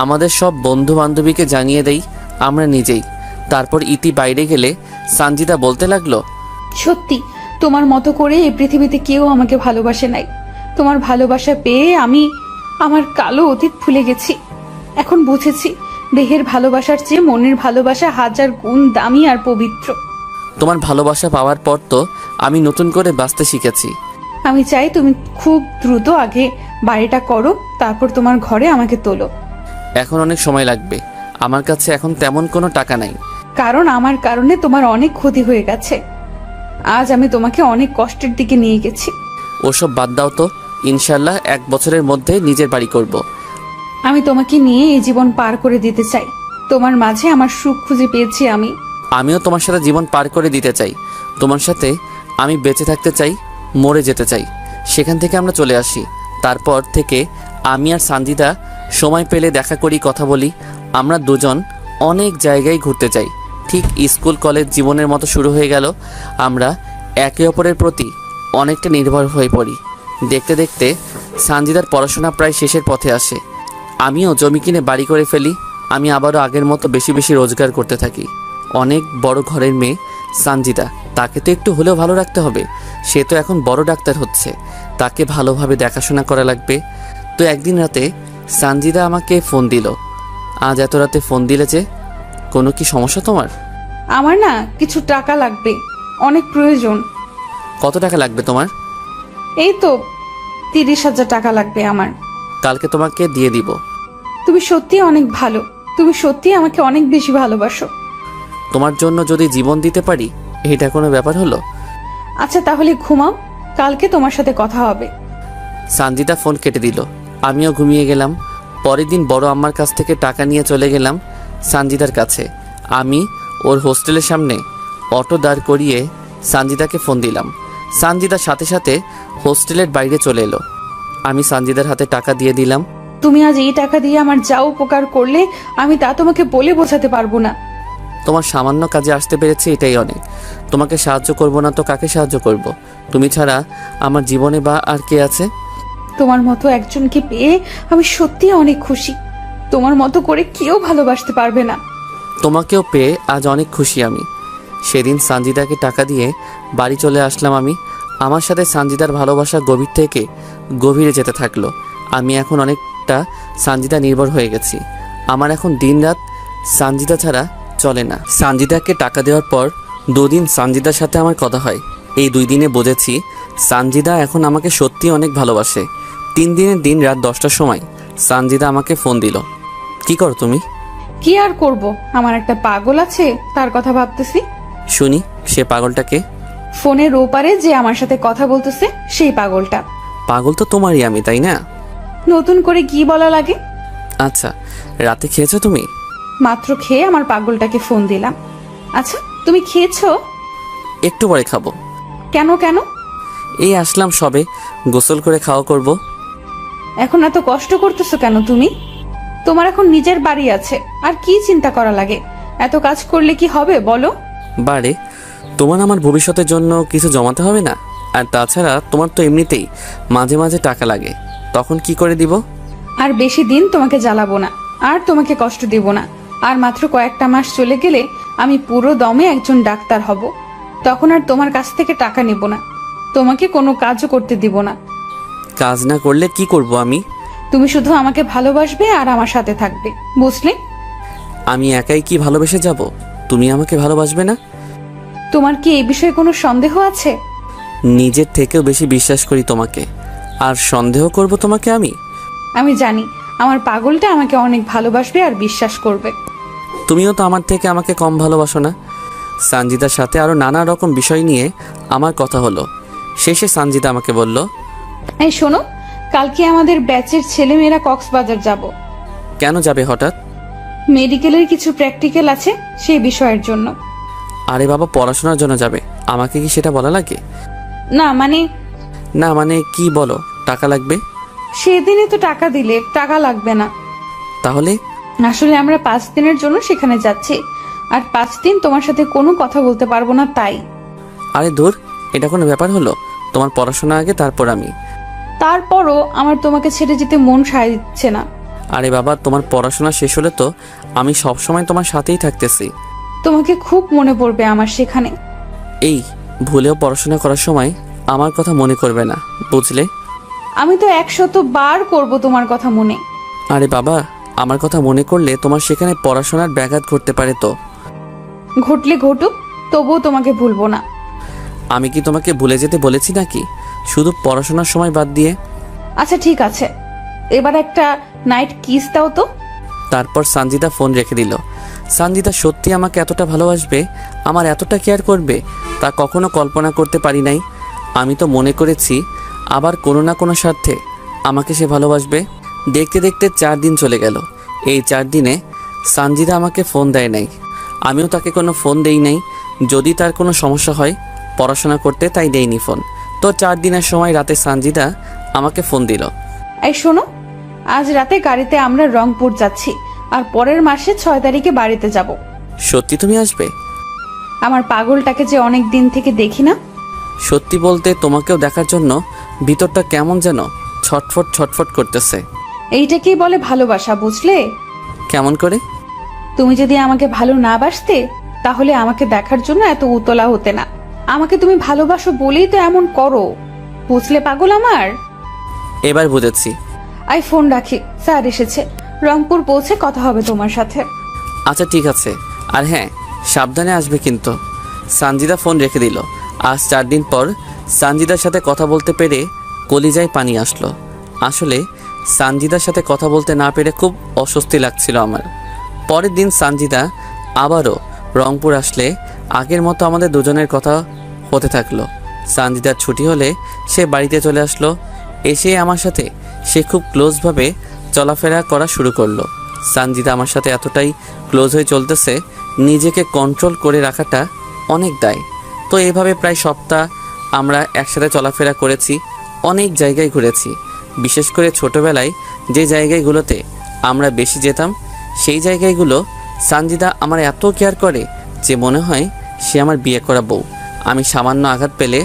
আমাদের সব বন্ধু বান্ধবীকে জানিয়ে দেই আমরা নিজেই। তারপর ইতি বাইরে গেলে সঞ্জিতা বলতে লাগলো, সত্যি তোমার মতো করে এই পৃথিবীতে কেউ আমাকে ভালোবাসে নাই। তোমার ভালোবাসা পেয়ে আমি আমার কালো অতীত ভুলে গেছি। এখন বুঝেছি দেহের ভালোবাসার চেয়ে মনের ভালোবাসা হাজার গুণ দামি আর পবিত্র। তোমার ভালোবাসা পাওয়ার পর তো আমি নতুন করে বাঁচতে শিখেছি। আমি চাই তুমি খুব দ্রুত আগে বাড়িটা করো, তারপর তোমার ঘরে আমাকে তোলো। এখন অনেক সময় লাগবে, আমার কাছে এখন তেমন কোনো টাকা নাই। কারণ আমার কারণে তোমার অনেক ক্ষতি হয়ে গেছে। আজ আমি তোমাকে অনেক কষ্টের দিকে নিয়ে গেছি। ওসব বাদ দাও তো, ইনশাল্লাহ 1 বছরের মধ্যে নিজের বাড়ি করব। আমি তোমাকে নিয়ে এই জীবন পার করে দিতে চাই। তোমার মাঝে আমার সুখ খুঁজে পেয়েছি আমি। আমিও তোমার সাথে জীবন পার করে দিতে চাই। তোমার সাথে আমি বেঁচে থাকতে চাই, মরে যেতে চাই। সেখান থেকে আমরা চলে আসি। তারপর থেকে আমি আর সঞ্জিতা সময় পেলে দেখা করি, কথা বলি। আমরা দুজন অনেক জায়গায় ঘুরতে যাই। ঠিক স্কুল কলেজ জীবনের মতো শুরু হয়ে গেল। আমরা একে অপরের প্রতি অনেকটা নির্ভর হয়ে পড়ি। দেখতে দেখতে সঞ্জিতার পড়াশোনা প্রায় শেষের পথে আসে। আমিও জমি কিনে বাড়ি করে ফেলি। আমি আবারও আগের মতো বেশি বেশি রোজগার করতে থাকি। অনেক বড় ঘরের মেয়ে সঞ্জিতা, তাকে তো একটু হলেও ভালো রাখতে হবে। সে তো এখন বড় ডাক্তার হচ্ছে, তাকে ভালোভাবে দেখাশোনা করা লাগবে। তো একদিন রাতে সঞ্জিতা আমাকে ফোন দিল। আজ এত রাতে ফোন দিলে যে, কোনো কি সমস্যা তোমার? আমার না কিছু টাকা লাগবে, অনেক প্রয়োজন। কত টাকা লাগবে তোমার? এই তো 30,000 টাকা লাগবে আমার। কালকে তোমাকে দিয়ে দিব। তুমি সত্যি অনেক ভালো, তুমি সত্যি আমাকে অনেক বেশি ভালোবাসো। তোমার জন্য যদি জীবন দিতে পারি এটা কোনো ব্যাপার হলো? আচ্ছা তাহলে ঘুমাও, কালকে তোমার সাথে কথা হবে। সানজিদা ফোন কেটে দিল। আমিও ঘুমিয়ে গেলাম। পরের দিন বড় আম্মার কাছ থেকে টাকা নিয়ে চলে গেলাম সানজিদার কাছে। আমি ওর হোস্টেলের সামনে অটো দাঁড় করিয়ে সানজিদাকে ফোন দিলাম। সানজিদার সাথে সাথে হোস্টেলের বাইরে চলে এলো। আমি সানজিদার হাতে টাকা দিয়ে দিলাম। তুমি আজ এই টাকা দিয়ে আমার যা উপকার করলে আমি তা তোমাকে বলে বোঝাতে পারবো না। তোমার সামান্য কাজে আসতে পেরেছি এটাই অনেক। তোমাকে সাহায্য করব না তো কাকে সাহায্য করব? তুমি ছাড়া আমার জীবনে বা আর কে আছে? তোমার মতো একজনকে পেয়ে আমি সত্যি অনেক খুশি। তোমার মতো করে কেউ ভালোবাসতে পারবে না। তোমাকেও পেয়ে আজ অনেক খুশি আমি। সেদিন সানজিদাকে টাকা দিয়ে বাড়ি চলে আসলাম আমি। আমার সাথে সানজিদার ভালোবাসা গভীর থেকে গভীরে যেতে থাকলো। আমি এখন অনেকটা সানজিদা নির্ভর হয়ে গেছি। আমার এখন দিনরাত সানজিদা ছাড়া চলে না। সানজিদাকে টাকা দেওয়ার পর 2 দিন সানজিদার সাথে আমার কথা হয়। এই 2 দিনে বুঝেছি সানজিদা এখন আমাকে সত্যি অনেক ভালোবাসে। 3 দিনের দিন রাত 10টার সময় সানজিদা আমাকে ফোন দিল। কি করো তুমি? কি আর করব, আমার একটা পাগল আছে, তার কথা ভাবতেছি। শুনি, সে পাগলটাকে? ফোনের ওপারে যে আমার সাথে কথা বলতেছে সেই পাগলটা। পাগল তো তোমারই আমি, তাই না? নতুন করে কি বলা লাগে? আচ্ছা, রাতে খেয়েছো তুমি? মাত্র খেয়ে আমার পাগলটাকে ফোন দিলাম। আচ্ছা তুমি খেয়েছো? একটু পরে খাবো। কেন কেন? এই আসলাম সবে, গোসল করে খাওয়া করব। এখন এত কষ্ট করতেছো কেন তুমি? তোমার এখন নিজের বাড়ি আছে, আর কি চিন্তা করা লাগে? এত কাজ করলে কি হবে বলো? বারে, তোমার আমার ভবিষ্যতের জন্য কিছু জমাতে হবে না? আর তাছাড়া তোমার তো এমনিতেই মাঝে মাঝে টাকা লাগে, তখন কি করে দিব? আর বেশি দিন তোমাকে জ্বালাবো না, আর তোমাকে কষ্ট দেব না। আর মাত্র কয়েকটা মাস চলে গেলে আমি পুরো দমে একজন ডাক্তার হব। তখন আর তোমার কাছ থেকে টাকা নেব না, তোমাকে কোনো কাজও করতে দিব না। কাজ না করলে কি করব আমি? তুমি শুধু আমাকে ভালোবাসবে আর আমার সাথে থাকবে, বুঝলে? আমি একাই কি ভালোবেসে যাব? তুমি আমাকে ভালোবাসবে না? তোমার কি এই বিষয়ে কোনো সন্দেহ আছে? নিজের থেকেও বেশি বিশ্বাস করি তোমাকে, আর সন্দেহ করব তোমাকে আমি? আমি জানি আমার পাগলটা আমাকে অনেক ভালোবাসবে আর বিশ্বাস করবে। তুমিও তো আমার থেকে আমাকে কম ভালোবাসো না। সানজিদার সাথে আরো নানা রকম বিষয় নিয়ে আমার কথা হলো। শেষে সানজিদা আমাকে বলল, এই শোনো, কালকে আমাদের ব্যাচের ছেলেমেয়েরা কক্সবাজার যাব। কেন যাবে হঠাৎ? মেডিকেলের কিছু প্র্যাকটিক্যাল আছে, সেই বিষয়ের জন্য। আরে বাবা, পড়াশোনার জন্য যাবে, আমাকে কি সেটা বলা লাগে? না মানে না মানে কি বলো? টাকা লাগবে? সেদিনে তো টাকা দিলে, টাকা লাগবে না। তাহলে? আসলে আমরা 5 দিনের জন্য সেখানে যাচ্ছি, আর 5 দিন তোমার সাথে কোনো কথা বলতে পারবো না, তাই। আরে দূর, এটা কোনো ব্যাপার হলো? তোমার পড়াশোনা আগে, তারপর আমি। তারপরও আমার তোমাকে ছেড়ে যেতে মন সায় দিচ্ছে না। আরে বাবা, তোমার পড়াশোনা শেষ হলে তো আমি সবসময় তোমার সাথেই থাকতেছি। তোমাকে খুব মনে পড়বে আমার সেখানে। এই ভুলেও পড়াশোনা করার সময় আমার কথা মনে করবে না, বুঝলে? আমি তো 100 বার করব তোমার কথা মনে। আরে বাবা, আমার কথা মনে করলে তোমার সেখানে পড়াশোনার ব্যাঘাত ঘটতে পারে তো। ঘটলে ঘটুক, তবুও তোমাকে ভুলবো না। আমি কি তোমাকে ভুলে যেতে বলেছি নাকি, শুধু পড়াশোনার সময় বাদ দিয়ে? আচ্ছা ঠিক আছে, এবার একটা নাইট কিস দাও তো। তারপর সানজিদা ফোন রেখে দিল। সানজিদা সত্যি আমাকে এতটা ভালোবাসবে, আমার এতটা কেয়ার করবে, তা কখনো কল্পনা করতে পারি নাই। আমি তো মনে করেছি আবার কোনো না কোনো স্বার্থে আমাকে সে ভালোবাসবে। দেখতে দেখতে 4 দিন চলে গেল। এই 4 দিনে সানজিদা আমাকে ফোন দেয় নাই, আমিও তাকে কোনো ফোন দেই নাই। যদি তার কোনো সমস্যা হয় পড়াশোনা করতে, তাই দেইনি ফোন। তো 4 দিনের সময় রাতে সানজিদা আমাকে ফোন দিল। এই শোনো, আজ রাতে গাড়িতে আমরা রংপুর যাচ্ছি, আর পরের মাসে 6 তারিখে বাড়িতে যাব। সত্যি তুমি আসবে? আমার পাগলটাকে যে অনেক দিন থেকে দেখি না। সত্যি বলতে তোমাকেও দেখার জন্য ভিতরটা কেমন যেন ছটফট ছটফট করতেছে। এইটাকেই বলে ভালোবাসা, বুঝলে? কেমন করে? তুমি যদি আমাকে ভালো না বাসতে, তাহলে আমাকে দেখার জন্য এত উতলা হতে না। আমাকে তুমি ভালোবাসো বলেই তো এমন করো, বুঝলে পাগল আমার? এবার বুঝেছি। আই ফোন রাখি, স্যার এসেছে। রংপুর পৌঁছে কথা হবে তোমার সাথে। আচ্ছা ঠিক আছে, আর হ্যাঁ, সাবধানে আসবে কিন্তু। সানজিদা ফোন রেখে দিল। আজ 4 দিন পর সানজিদার সাথে কথা বলতে পেরে কলিজায় পানি আসলো। আসলে সানজিদার সাথে কথা বলতে না পেরে খুব অস্বস্তি লাগছিল আমার। পরের দিন সানজিদা আবারও রংপুর আসলে আগের মতো আমাদের দুজনের কথা হতে থাকলো। সানজিদার ছুটি হলে সে বাড়িতে চলে আসলো। এসে আমার সাথে সে খুব ক্লোজভাবে চলাফেরা করা শুরু করলো। সানজিদা আমার সাথে এতটাই ক্লোজ হয়ে চলতেছে, নিজেকে কন্ট্রোল করে রাখাটা অনেক দায়। তো এভাবে প্রায় সপ্তাহ আমরা একসাথে চলাফেরা করেছি, অনেক জায়গায় ঘুরেছি। বিশেষ করে ছোটোবেলায় যে জায়গাগুলোতে আমরা বেশি যেতাম সেই জায়গাগুলো সানজিদা আমার এত কেয়ার করে যে মনে হয় সে আমার বিয়ে করা বউ। আমি সামান্য আঘাত পেলে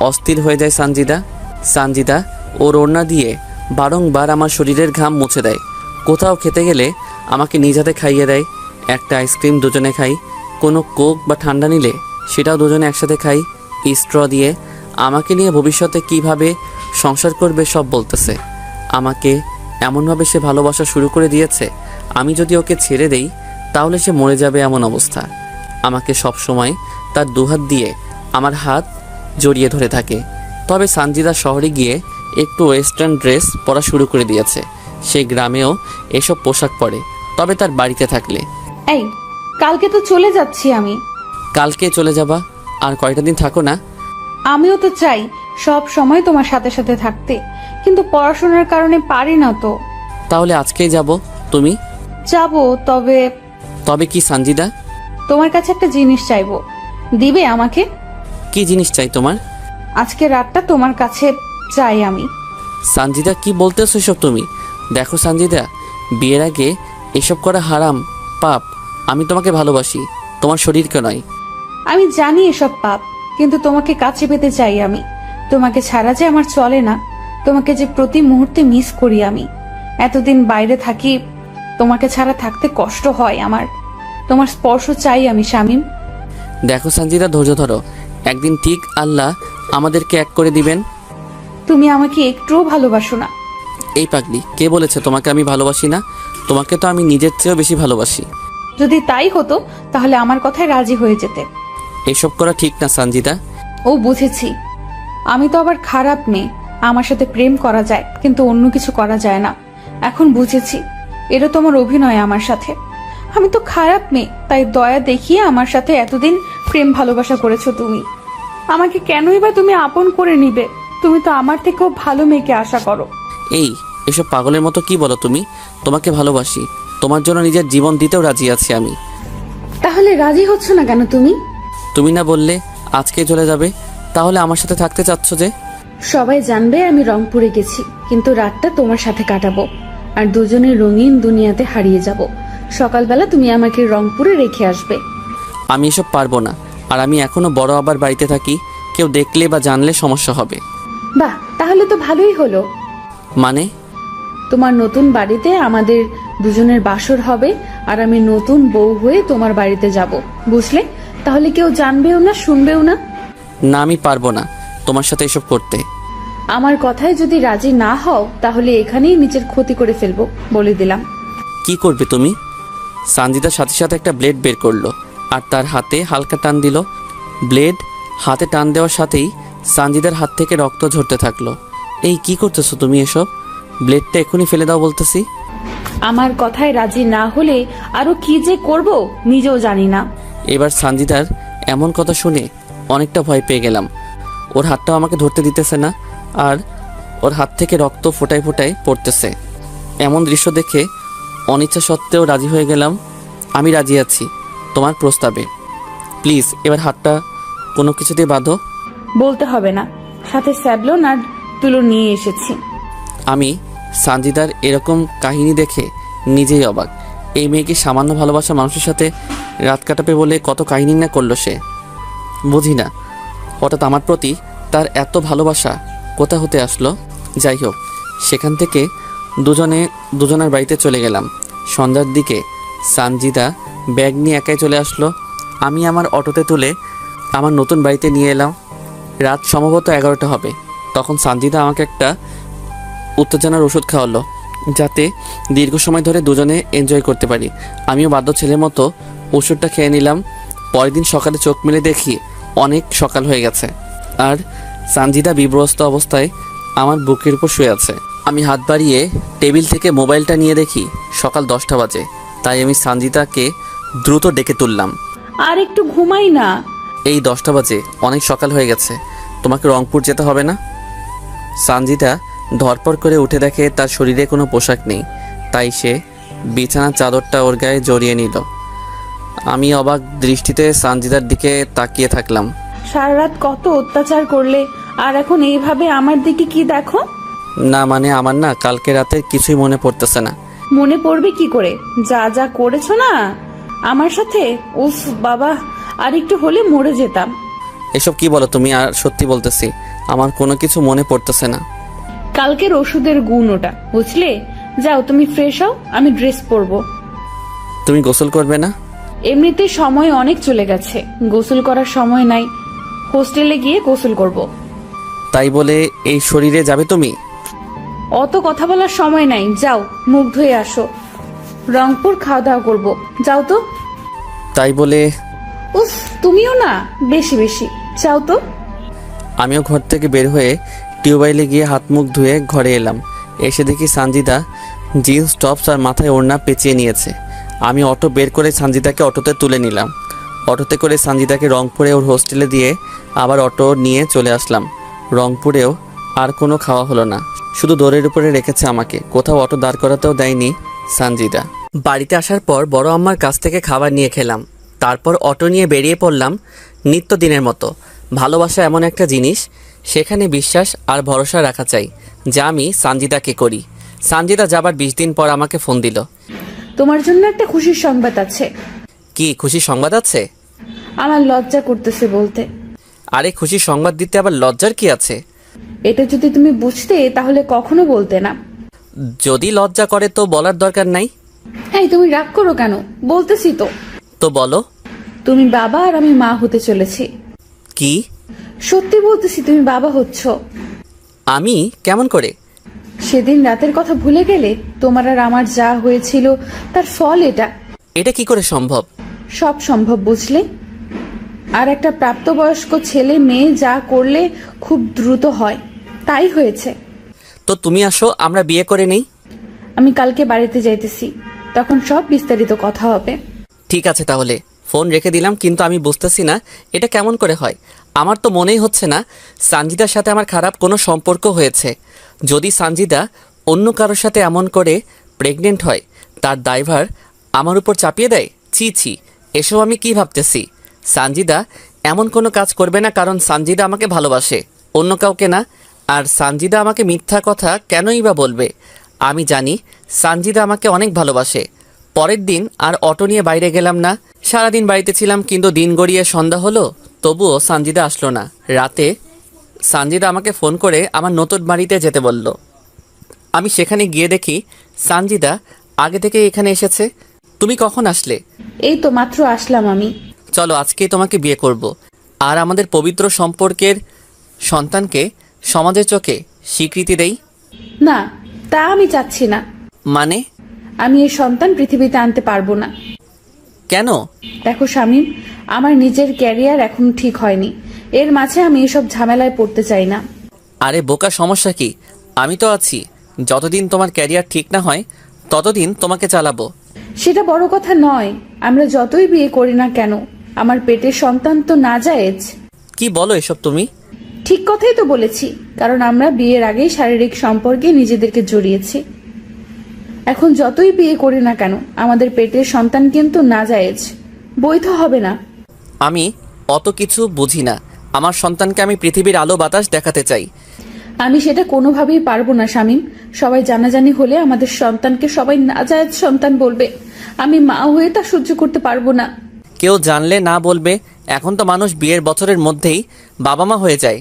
অস্থির হয়ে যায় সানজিদা ওর ওড়না দিয়ে বারংবার আমার শরীরের ঘাম মুছে দেয়। কোথাও খেতে গেলে আমাকে নিজ হাতে খাইয়ে দেয়। একটা আইসক্রিম দুজনে খাই, কোনো কোক বা ঠান্ডা নিলে সেটাও দুজনে একসাথে খাই স্ট্র দিয়ে। আমাকে নিয়ে ভবিষ্যতে কিভাবে সংসার করবে সব বলতেছে। আমাকে এমনভাবে সে ভালোবাসা শুরু করে দিয়েছে, আমি যদি ওকে ছেড়ে দেই তাহলে সে মরে যাবে এমন অবস্থা। আমাকে সব সময় তার দুহাত দিয়ে আমার হাত জড়িয়ে ধরে থাকে। তবে সানজিদা শহরে গিয়ে একটু ওয়েস্টার্ন ড্রেস পরা শুরু করে দিয়েছে। সে গ্রামেও এসব পোশাক পরে, তবে তার বাড়িতে থাকলে। এই, কালকে তো চলে যাচ্ছি আমি। কালকে চলে যাবা? আর কয়টা দিন থাকো না? আমিও তো চাই সব সময় তোমার সাথে সাথে থাকতে, কিন্তু পড়াশোনার কারণে পারি না তো। তাহলে আজকেই যাব। তুমি যাবো, তবে তবে কি সানজিদা? তোমার কাছে একটা জিনিস চাইবো, দিবে আমাকে? কি জিনিস চাই তোমার? আজকে রাতটা তোমার কাছে চাই আমি। সানজিদা কি বলতেছো এসব তুমি? দেখো সানজিদা, বিয়ের আগে এসব করা হারাম, পাপ। আমি তোমাকে ভালোবাসি, তোমার শরীরকে নয়। আমি জানি এসব পাপ, কিন্তু তোমাকে কাছে পেতে চাই আমি। তোমাকে ছাড়া যে আমার চলে না, তোমাকে যে প্রতি মুহূর্তে মিস করি আমি। এতদিন বাইরে থাকি, তোমাকে ছাড়া থাকতে কষ্ট হয় আমার। তোমার স্পর্শ চাই আমি শামীম। দেখো সানজিদা, ধৈর্য ধরো, একদিন ঠিক আল্লাহ আমাদেরকে এক করে দিবেন। তুমি আমাকে একটুও ভালোবাসো না। এই পাগলি, কে বলেছে তোমাকে আমি ভালোবাসি না? তোমাকে তো আমি নিজের চেয়েও বেশি ভালোবাসি। যদি তাই হতো তাহলে আমার কথায় রাজি হয়ে যেতে। এসব করা ঠিক না সানজিদা। ও বুঝেছি, আমি তো আবার খারাপ মেয়ে। আমার সাথে প্রেম করা যায়, কিন্তু অন্য কিছু করা যায় না। এখন বুঝেছি, এটা তোমার অভিনয় আমার সাথে। আমি তো খারাপ মেয়ে, তাই দয়া দেখিয়ে আমার সাথে এতদিন প্রেম ভালোবাসা করেছো তুমি। আমাকে কেনই বা তুমি আপন করে নিবে? তুমি তো আমার থেকেও ভালো মেয়েকে আশা করো। এই, এসব পাগলের মতো কি বলো তুমি? তোমাকে ভালোবাসি, তোমার জন্য নিজের জীবন দিতেও রাজি আছি আমি। তাহলে রাজি হচ্ছ না কেন তুমি? তুমি না বললে আজকে চলে যাবে? তাহলে আমার সাথে থাকতে চাচ্ছ যে? সবাই জানবে আমি রংপুরে গেছি, কিন্তু রাতটা তোমার সাথে কাটাবো আর দুজনে রঙিন দুনিয়াতে হারিয়ে যাব। সকালবেলা তুমি আমাকে রংপুরে রেখে আসবে। আমি এসব পারবো না। আর আমি এখনো বড় আবার বাড়িতে থাকি, কেউ দেখলে বা জানলে সমস্যা হবে। বাহ, তাহলে তো ভালোই হলো। মানে? তোমার নতুন বাড়িতে আমাদের দুজনের বাসর হবে, আর আমি নতুন বউ হয়ে তোমার বাড়িতে যাব, বুঝলে? তাহলে কেউ জানবেও না, শুনবেও না। না, আমি পারবো না তোমার সাথে এসব করতে। আমার কথায় যদি রাজি না হও তাহলে এখানেই নিজের ক্ষতি করে ফেলবো, বলে দিলাম। কি করবে তুমি? সানজিদার সাথে সাথে একটা ব্লেড বের করলো আর তার হাতে হালকা টান দিল। ব্লেড হাতে টান দেওয়ার সাথেই সানজিদার হাত থেকে রক্ত ঝরতে থাকলো। এই কি করতেছো তুমি এসব? ব্লেডটা এখনই ফেলে দাও বলতেছি। আমার কথায় রাজি না হলে আরো কি যে করব নিজেও জানি না। এবার সানজিদার এমন কথা শুনে অনেকটা ভয় পেয়ে গেলাম। ওর হাতটাও আমাকে ধরতে দিতেছে না, আর ওর হাত থেকে রক্ত ফোটায় ফোটায় পড়তেছে। এমন দৃশ্য দেখে অনিচ্ছা সত্ত্বেও রাজি হয়ে গেলাম। আমি রাজি আছি তোমার প্রস্তাবে। প্লিজ এবার হাতটা কোনো কিছু দিয়ে বাঁধো। বলতে হবে না, সাথে স্যাবলন আর তুলো নিয়ে এসেছি। আমি সানজিদার এরকম কাহিনী দেখে নিজেই অবাক। এই মেয়েকে সামান্য ভালোবাসা মানুষের সাথে রাত কাটাবে বলে কত কাহিনী না করলো সে। বুঝি না হঠাৎ আমার প্রতি তার এত ভালোবাসা কোথা হতে আসলো। যাই হোক, সেখান থেকে দুজনের বাড়িতে চলে গেলাম। সন্ধ্যার দিকে সানজিদা ব্যাগ নিয়ে একাই চলে আসলো। আমি আমার অটোতে তুলে আমার নতুন বাড়িতে নিয়ে এলাম। রাত সম্ভবত 11টা হবে। তখন সানজিদা আমাকে একটা উত্তেজনার ওষুধ খাওয়ালো, যাতে দীর্ঘ সময় ধরে দুজনে এনজয় করতে পারি। আমিও বাধ্য ছেলের মতো ওষুধটা খেয়ে নিলাম। পরের দিন সকালে চোখ মেলে দেখি অনেক সকাল হয়ে গেছে, আর সানজিদা বিব্রস্ত অবস্থায় আমার বুকের উপর শুয়ে আছে। আমি হাত বাড়িয়ে টেবিল থেকে মোবাইলটা নিয়ে দেখি সকাল 10টা বাজে। তাই আমি সঞ্জিতাকে দ্রুত ডেকে তুললাম। আর একটু ঘুমাই না। এই 10টা বাজে, অনেক সকাল হয়ে গেছে, তোমাকে রংপুর যেতে হবে না? সঞ্জিতা ধরপর করে উঠে দেখে তার শরীরে কোনো পোশাক নেই, তাই সে বিছানার চাদরটা ওর গায়ে জড়িয়ে নিল। আমি অবাক দৃষ্টিতে সঞ্জিতার দিকে তাকিয়ে থাকলাম। সারা রাত কত অত্যাচার করলে, আর এখন এইভাবে আমার দিকে কি দেখো? না মানে আমার না কালকে রাতে কিছুই মনে পড়তেছে না। মনে পড়বে কি করে? যা যা করেছো না আমার সাথে, উফ বাবা, আর একটু হলে মরে যেতাম। এসব কি বলো তুমি? আর সত্যি বলতেছি, আমার কোনো কিছু মনে পড়তেছে না। কালকের ওষুধের গুণ ওটা, বুঝলে? যাও তুমি ফ্রেশ হও, আমি ড্রেস পরবো। তুমি গোসল করবে না? এমনিতে সময় অনেক চলে গেছে, গোসল করার সময় নাই। হোস্টেলে গিয়ে গোসল করব। তাই বলে এই শরীরে যাবে তুমি? অত কথা বলার সময় নাই, যাও মুখ ধুয়ে আসো, রংপুর খাওয়া দাওয়া করবো, যাও তো। তাই বলে উফ, তুমিও না বেশি বেশি, যাও তো। আমিও ঘর থেকে বের হয়ে টিউবওয়েলে গিয়ে হাত মুখ ধুয়ে ঘরে এলাম। এসে দেখি সঞ্জিতা জিন্স টপস আর মাথায় ওড়না পেঁচিয়ে নিয়েছে। আমি অটো বের করে সঞ্জিতাকে অটোতে তুলে নিলাম। অটোতে করে সঞ্জিতাকে রংপুরে ওর হোস্টেলে দিয়ে আবার অটো নিয়ে চলে আসলাম। রংপুরেও আর কোনো খাওয়া হলো না, শুধু দৌড়ের উপরে রেখেছে আমাকে, কোথাও অটো দাঁড় করাতেও দেয়নি সঞ্জিতা। বাড়িতে আসার পর বড় আম্মার কাছ থেকে খাবার নিয়ে খেলাম। তারপর অটো নিয়ে বেরিয়ে পড়লাম নিত্যদিনের মতো। ভালোবাসা এমন একটা জিনিস, সেখানে বিশ্বাস আর ভরসা রাখা চাই, যা আমি সঞ্জিতাকে করি। সঞ্জিতা যাবার 20 দিন পর আমাকে ফোন দিল। তোমার জন্য একটা খুশির সংবাদ আছে। কি খুশি সংবাদ আছে? আমার লজ্জা করতেছে বলতে। আরে খুশি সংবাদ দিতে আবার লজ্জার কি আছে? এটা যদি তুমি বুঝতে তাহলে কখনো বলতে না। যদি লজ্জা করে তো বলার দরকার নাই। এই তুমি রাগ করো কেন? বলতেছি তো। তো বলো। তুমি বাবা আর আমি মা হতে চলেছি। কি? সত্যি বলতেছি, তুমি বাবা হচ্ছ। আমি? কেমন করে? সেদিন রাতের কথা ভুলে গেলে? তোমার আর আমার যা হয়েছিল তার ফল এটা। এটা কি করে সম্ভব? সব সম্ভব, বুঝলে? আর একটা প্রাপ্তবয়স্ক ছেলে মেয়ে যা করলে খুব দ্রুত হয়, তাই হয়েছে। তো তুমি আসো, আমরা বিয়ে করে নেই। আমি কালকে বাড়িতে যাইতেছি, তখন সব বিস্তারিত কথা হবে। ঠিক আছে তাহলে, ফোন রেখে দিলাম। কিন্তু আমি বুঝতেছি না এটা কেমন করে হয়। আমার তো মনেই হচ্ছে না সঞ্জিতার সাথে আমার খারাপ কোনো সম্পর্ক হয়েছে। যদি সঞ্জিতা অন্য কারোর সাথে এমন করে প্রেগনেন্ট হয়, তার দায়ভার আমার উপর চাপিয়ে দেয়। ছি ছি, এসব আমি কি ভাবতেছি? সঞ্জিতা এমন কোনো কাজ করবে না, কারণ সঞ্জিতা আমাকে ভালোবাসে, অন্য কাউকে না। আর সঞ্জিতা আমাকে মিথ্যা কথা কেনই বা বলবে? আমি জানি সঞ্জিতা আমাকে অনেক ভালোবাসে। পরের দিন আর অটো নিয়ে বাইরে গেলাম না, সারাদিন বাড়িতে ছিলাম। কিন্তু দিন গড়িয়ে সন্ধ্যা হলো, তবুও সঞ্জিতা আসলো না। রাতে সঞ্জিতা আমাকে ফোন করে আমার নতুন বাড়িতে যেতে বলল। আমি সেখানে গিয়ে দেখি সঞ্জিতা আগে থেকে এখানে এসেছে। তুমি কখন আসলে? এই তো মাত্র আসলাম আমি। চলো আজকেই তোমাকে বিয়ে করব, আর আমাদের পবিত্র সম্পর্কের সন্তানকে সমাজের চোখে স্বীকৃতি দেই। না, তা আমি চাচ্ছি না। মানে? আমি এই সন্তান পৃথিবীতে আনতে পারবো না। কেন? দেখো শামীম, আমার নিজের ক্যারিয়ার এখনো ঠিক হয়নি, এর মাঝে আমি এসব ঝামেলায় পড়তে চাই না। আরে বোকা, সমস্যা কি? আমি তো আছি। যতদিন তোমার ক্যারিয়ার ঠিক না হয় ততদিন তোমাকে চালাবো। সেটা বড় কথা নয়, আমরা যতই বিয়ে করি না কেন, আমার পেটের সন্তান তো নাজায়েজ। কি বলো এসব তুমি? ঠিক কথাই তো বলেছি, কারণ আমরা বিয়ের আগেই শারীরিক সম্পর্কে নিজেদেরকে জড়িয়েছি। এখন যতই বিয়ে করি না কেন, আমাদের পেটের সন্তান কিন্তু নাজায়েজ, বৈধ হবে না। আমি অত কিছু বুঝি না। আমার সন্তানকে আমি পৃথিবীর আলো বাতাস দেখাতে চাই। আমি সেটা কোনোভাবেই পারবো না শামীম। সবাই জানাজানি হলে আমাদের সন্তানকে সবাই নাজায়েজ সন্তান বলবে। আমি মা হয়ে তা সহ্য করতে পারবো না। কেউ জানলে না বলবে। এখন তো মানুষ বিয়ের বছরের মধ্যেই বাবা মা হয়ে যায়,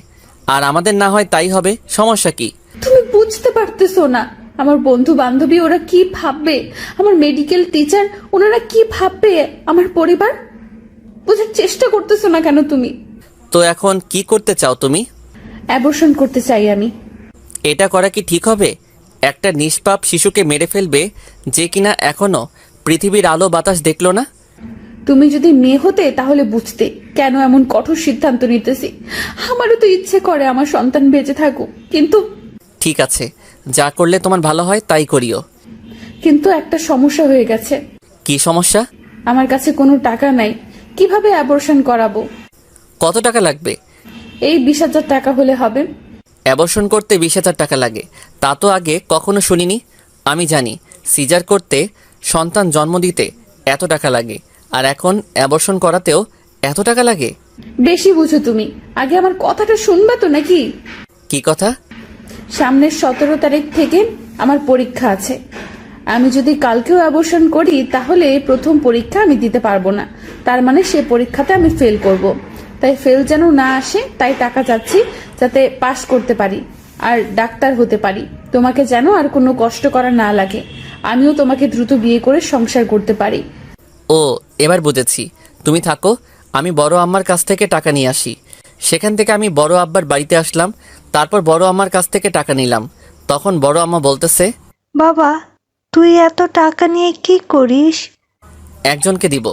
আর আমাদের না হয় তাই হবে। সমস্যা কি? তুমি বুঝতে পারতেছো না, আমার বন্ধু বান্ধবী ওরা কি ভাববে, আমার মেডিকেল টিচার ওনারা কি ভাববে, আমার পরিবার। বুঝার চেষ্টা করতেছো না কেন তুমি? তো এখন কি করতে চাও তুমি? অ্যাবর্শন করতে চাই আমি। এটা করা কি ঠিক হবে? একটা নিষ্পাপ শিশুকে মেরে ফেলবে, যে কিনা এখনো পৃথিবীর আলো বাতাস দেখলো না। তুমি যদি মেয়ে হতে তাহলে বুঝতে কেন এমন কঠোর সিদ্ধান্ত নিতেছি। আমারও তো ইচ্ছে করে আমার সন্তান বেঁচে থাকুক, কিন্তু ঠিক আছে, যা করলে তোমার ভালো হয় তাই করিও। কিন্তু একটা সমস্যা হয়ে গেছে। কি সমস্যা? আমার কাছে কোনো টাকা নাই, কিভাবে অ্যাবর্শন করাবো? কত টাকা লাগবে? এই 20,000 টাকা হলে হবে। অ্যাবর্শন করতে 20,000 টাকা লাগে? তা তো আগে কখনো শুনিনি। আমি জানি সিজার করতে, সন্তান জন্ম দিতে এত টাকা লাগে, আর এখন অ্যাবর্শন করাতেও এত টাকা লাগে? বেশি বুঝো তুমি, আগে আমার কথাটা শুনবা তো নাকি? কি কথা? সামনের 17 তারিখ থেকে আমার পরীক্ষা আছে। আমি যদি কালকেও অ্যাবর্শন করি তাহলে প্রথম পরীক্ষা আমি দিতে পারবো না, তার মানে সে পরীক্ষাতে আমি ফেল করব। তাই ফেল যেন না আসে, তাই টাকা চাচ্ছি যাতে পাস করতে পারি আর ডাক্তার হতে পারি। তোমাকে যেন আর কোনো কষ্ট করা না লাগে, আমিও তোমাকে দ্রুত বিয়ে করে সংসার করতে পারি। ও, এবার বুঝেছি। তুমি থাকো, আমি বড় আম্মার কাছ থেকে টাকা নিয়ে আসি। সেখান থেকে আমি বড় আব্বার বাড়িতে আসলাম, তারপর বড় আম্মার কাছ থেকে টাকা নিলাম। তখন বড় আম্মা বলতেছে, বাবা, তুই এত টাকা নিয়ে কি করিস? একজনকে দিব।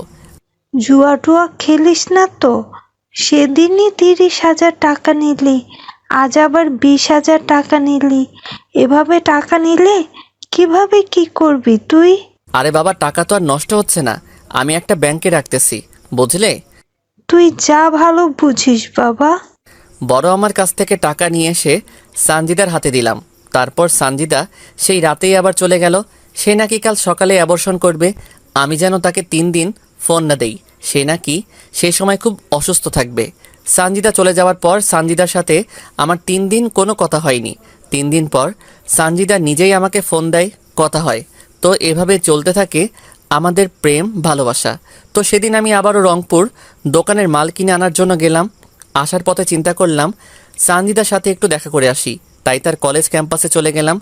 জুয়া টুয়া খেলিস না তো? সেদিনই 30,000 টাকা নিলি, আজ আবার 20,000 টাকা নিলি। এভাবে টাকা নিলে কিভাবে কি করবি তুই? আরে বাবা, টাকা তো আর নষ্ট হচ্ছে না, আমি একটা ব্যাংকে রাখতেছি, বুঝলে? তুই যা ভালো বুঝিস বাবা। বড় আমার কাছ থেকে টাকা নিয়ে এসে সানজিদার হাতে দিলাম। তারপর সানজিদা সেই রাতেই আবার চলে গেল। সে নাকি কাল সকালে অ্যাবর্শন করবে। আমি যেন তাকে 3 দিন ফোন না দেই, সে নাকি সেই সময় খুব অসুস্থ থাকবে। সানজিদা চলে যাওয়ার পর সানজিদার সাথে আমার 3 দিন কোনো কথা হয়নি। 3 দিন পর সানজিদা নিজেই আমাকে ফোন দেয়, কথা হয়। তো এভাবে চলতে থাকে আমাদের প্রেম ভালোবাসা। তো সেদিন আমি আবারও রংপুর দোকানের মাল কিনে আনার জন্য গেলাম। আসার পথে চিন্তা করলাম সানজিদার সাথে একটু দেখা করে আসি, তাই তার কলেজ ক্যাম্পাসে চলে গেলাম।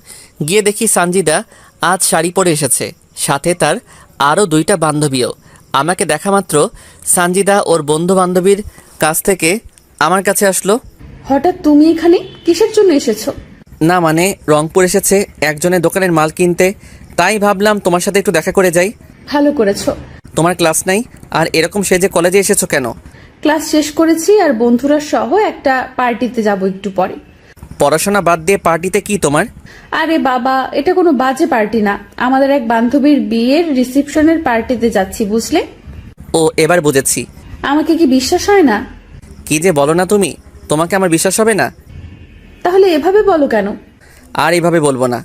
গিয়ে দেখি সানজিদা আজ শাড়ি পরে এসেছে, সাথে তার আরও 2টা বান্ধবীও। আমাকে দেখা মাত্র সানজিদা ওর বন্ধু বান্ধবীর কাছ থেকে আমার কাছে আসলো। হঠাৎ তুমি এখানে কিসের জন্য এসেছো? না মানে, রংপুর এসেছে একজনের দোকানের মাল কিনতে, তাই ভাবলাম তোমার সাথে একটু দেখা করে যাই। ভালো করেছো। তোমার ক্লাস নাই, আর এরকম সেজে কলেজে এসেছো কেন? ক্লাস শেষ করেছি আর বন্ধুরা সহ একটা পার্টিতে যাব একটু পরে। পড়াশোনা বাদ দিয়ে পার্টিতে কি তোমার? আরে বাবা, এটা কোনো বাজে পার্টি না, আমাদের এক বান্ধবীর বিয়ের রিসেপশনের পার্টিতে যাচ্ছি, বুঝলে? ও, এবার বুঝেছি। আমাকে কি বিশ্বাস হয় না? কি যে বলো না তুমি, তোমাকে আমার বিশ্বাস হবে না? তাহলে এভাবে বলো কেন? আর এভাবে বলবো না।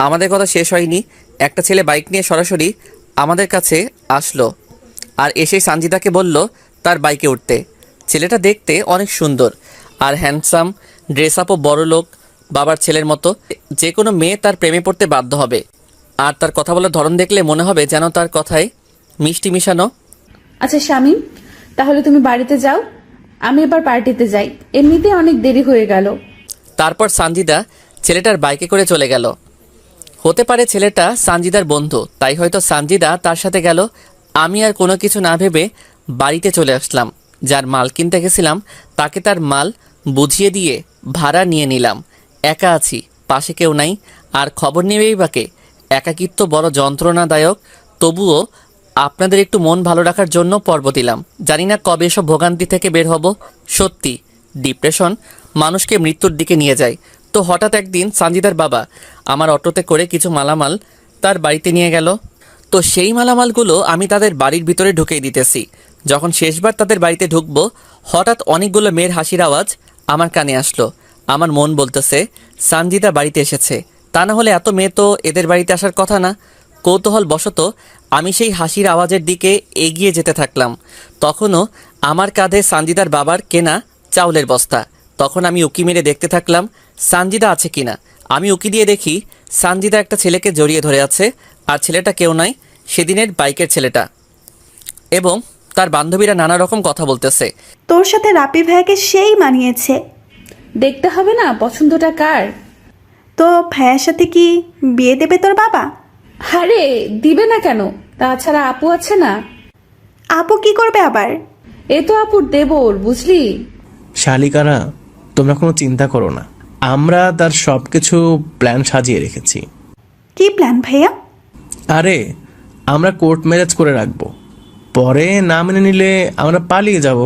আমাদের কথা শেষ হয়নি, একটা ছেলে বাইক নিয়ে সরাসরি আমাদের কাছে আসলো আর এসেই সানজিদাকে বলল তার বাইকে উঠতে। ছেলেটা দেখতে অনেক সুন্দর আর হ্যান্ডসাম, ড্রেস আপও বড় লোক বাবার ছেলের মতো। যে কোনো মেয়ে তার প্রেমে পড়তে বাধ্য হবে। আর তার কথা বলার ধরন দেখলে মনে হবে যেন তার কথায় মিষ্টি মিশানো। আচ্ছা শামীম, তাহলে তুমি বাড়িতে যাও, আমি এবার পার্টিতে যাই, এমনিতে অনেক দেরি হয়ে গেল। তারপর সানজিদা ছেলেটার বাইকে করে চলে গেল। হতে পারে ছেলেটা সানজিদার বন্ধু, তাই হয়তো সানজিদা তার সাথে গেল। আমি আর কোনো কিছু না ভেবে বাড়িতে চলে আসলাম। যার মাল কিনতে গেছিলাম তাকে তার মাল বুঝিয়ে দিয়ে ভাড়া নিয়ে নিলাম। একা আছি, পাশে কেউ নাই, আর খবর নেবেই বাকে। একাকিত্ব বড় যন্ত্রণাদায়ক, তবুও আপনাদের একটু মন ভালো রাখার জন্য পর্ব দিলাম। জানি না কবে এসব ভোগান্তি থেকে বের হব। সত্যি ডিপ্রেশন মানুষকে মৃত্যুর দিকে নিয়ে যায়। তো হঠাৎ একদিন সানজিদার বাবা আমার অটোতে করে কিছু মালামাল তার বাড়িতে নিয়ে গেল। তো সেই মালামালগুলো আমি তাদের বাড়ির ভিতরে ঢুকিয়ে দিতেছি। যখন শেষবার তাদের বাড়িতে ঢুকবো, হঠাৎ অনেকগুলো মেয়ের হাসির আওয়াজ আমার কানে আসলো। আমার মন বলতেছে সানজিদা বাড়িতে এসেছে, তা না হলে এত মেয়ে তো এদের বাড়িতে আসার কথা না। কৌতূহল বশত আমি সেই হাসির আওয়াজের দিকে এগিয়ে যেতে থাকলাম। তখনও আমার কাঁধে সানজিদার বাবার কেনা চাউলের বস্তা। তখন আমি উকি মেরে দেখতে থাকলাম সানজিদা আছে কিনা। আমি উকি দিয়ে দেখি সানজিদা একটা ছেলেকে জড়িয়ে ধরে আছে, আর ছেলেটা কেউ নয়, সেদিনের বাইকের ছেলেটা, এবং তার বান্ধবীরা নানা রকম কথা বলতেছে। তোর সাথে রাপি ভাইয়াকে সেই মানিয়েছে। দেখতে হবে না পছন্দটা কার? তো ভাইয়ার সাথে কি বিয়ে দেবে তোর বাবা? আরে দিবে না কেন, তাছাড়া আপু আছে না। আপু কি করবে আবার? এ তো আপুর দেবর, বুঝলি? শালিকারা, তোমরা কোনো চিন্তা করো না, আমরা তার সব কিছু প্ল্যান সাজিয়ে রেখেছি। কি প্ল্যান ভাইয়া? আরে, আমরা কোর্ট ম্যারেজ করে রাখবো, পরে না মেনে নিলে আমরা পালিয়ে যাব।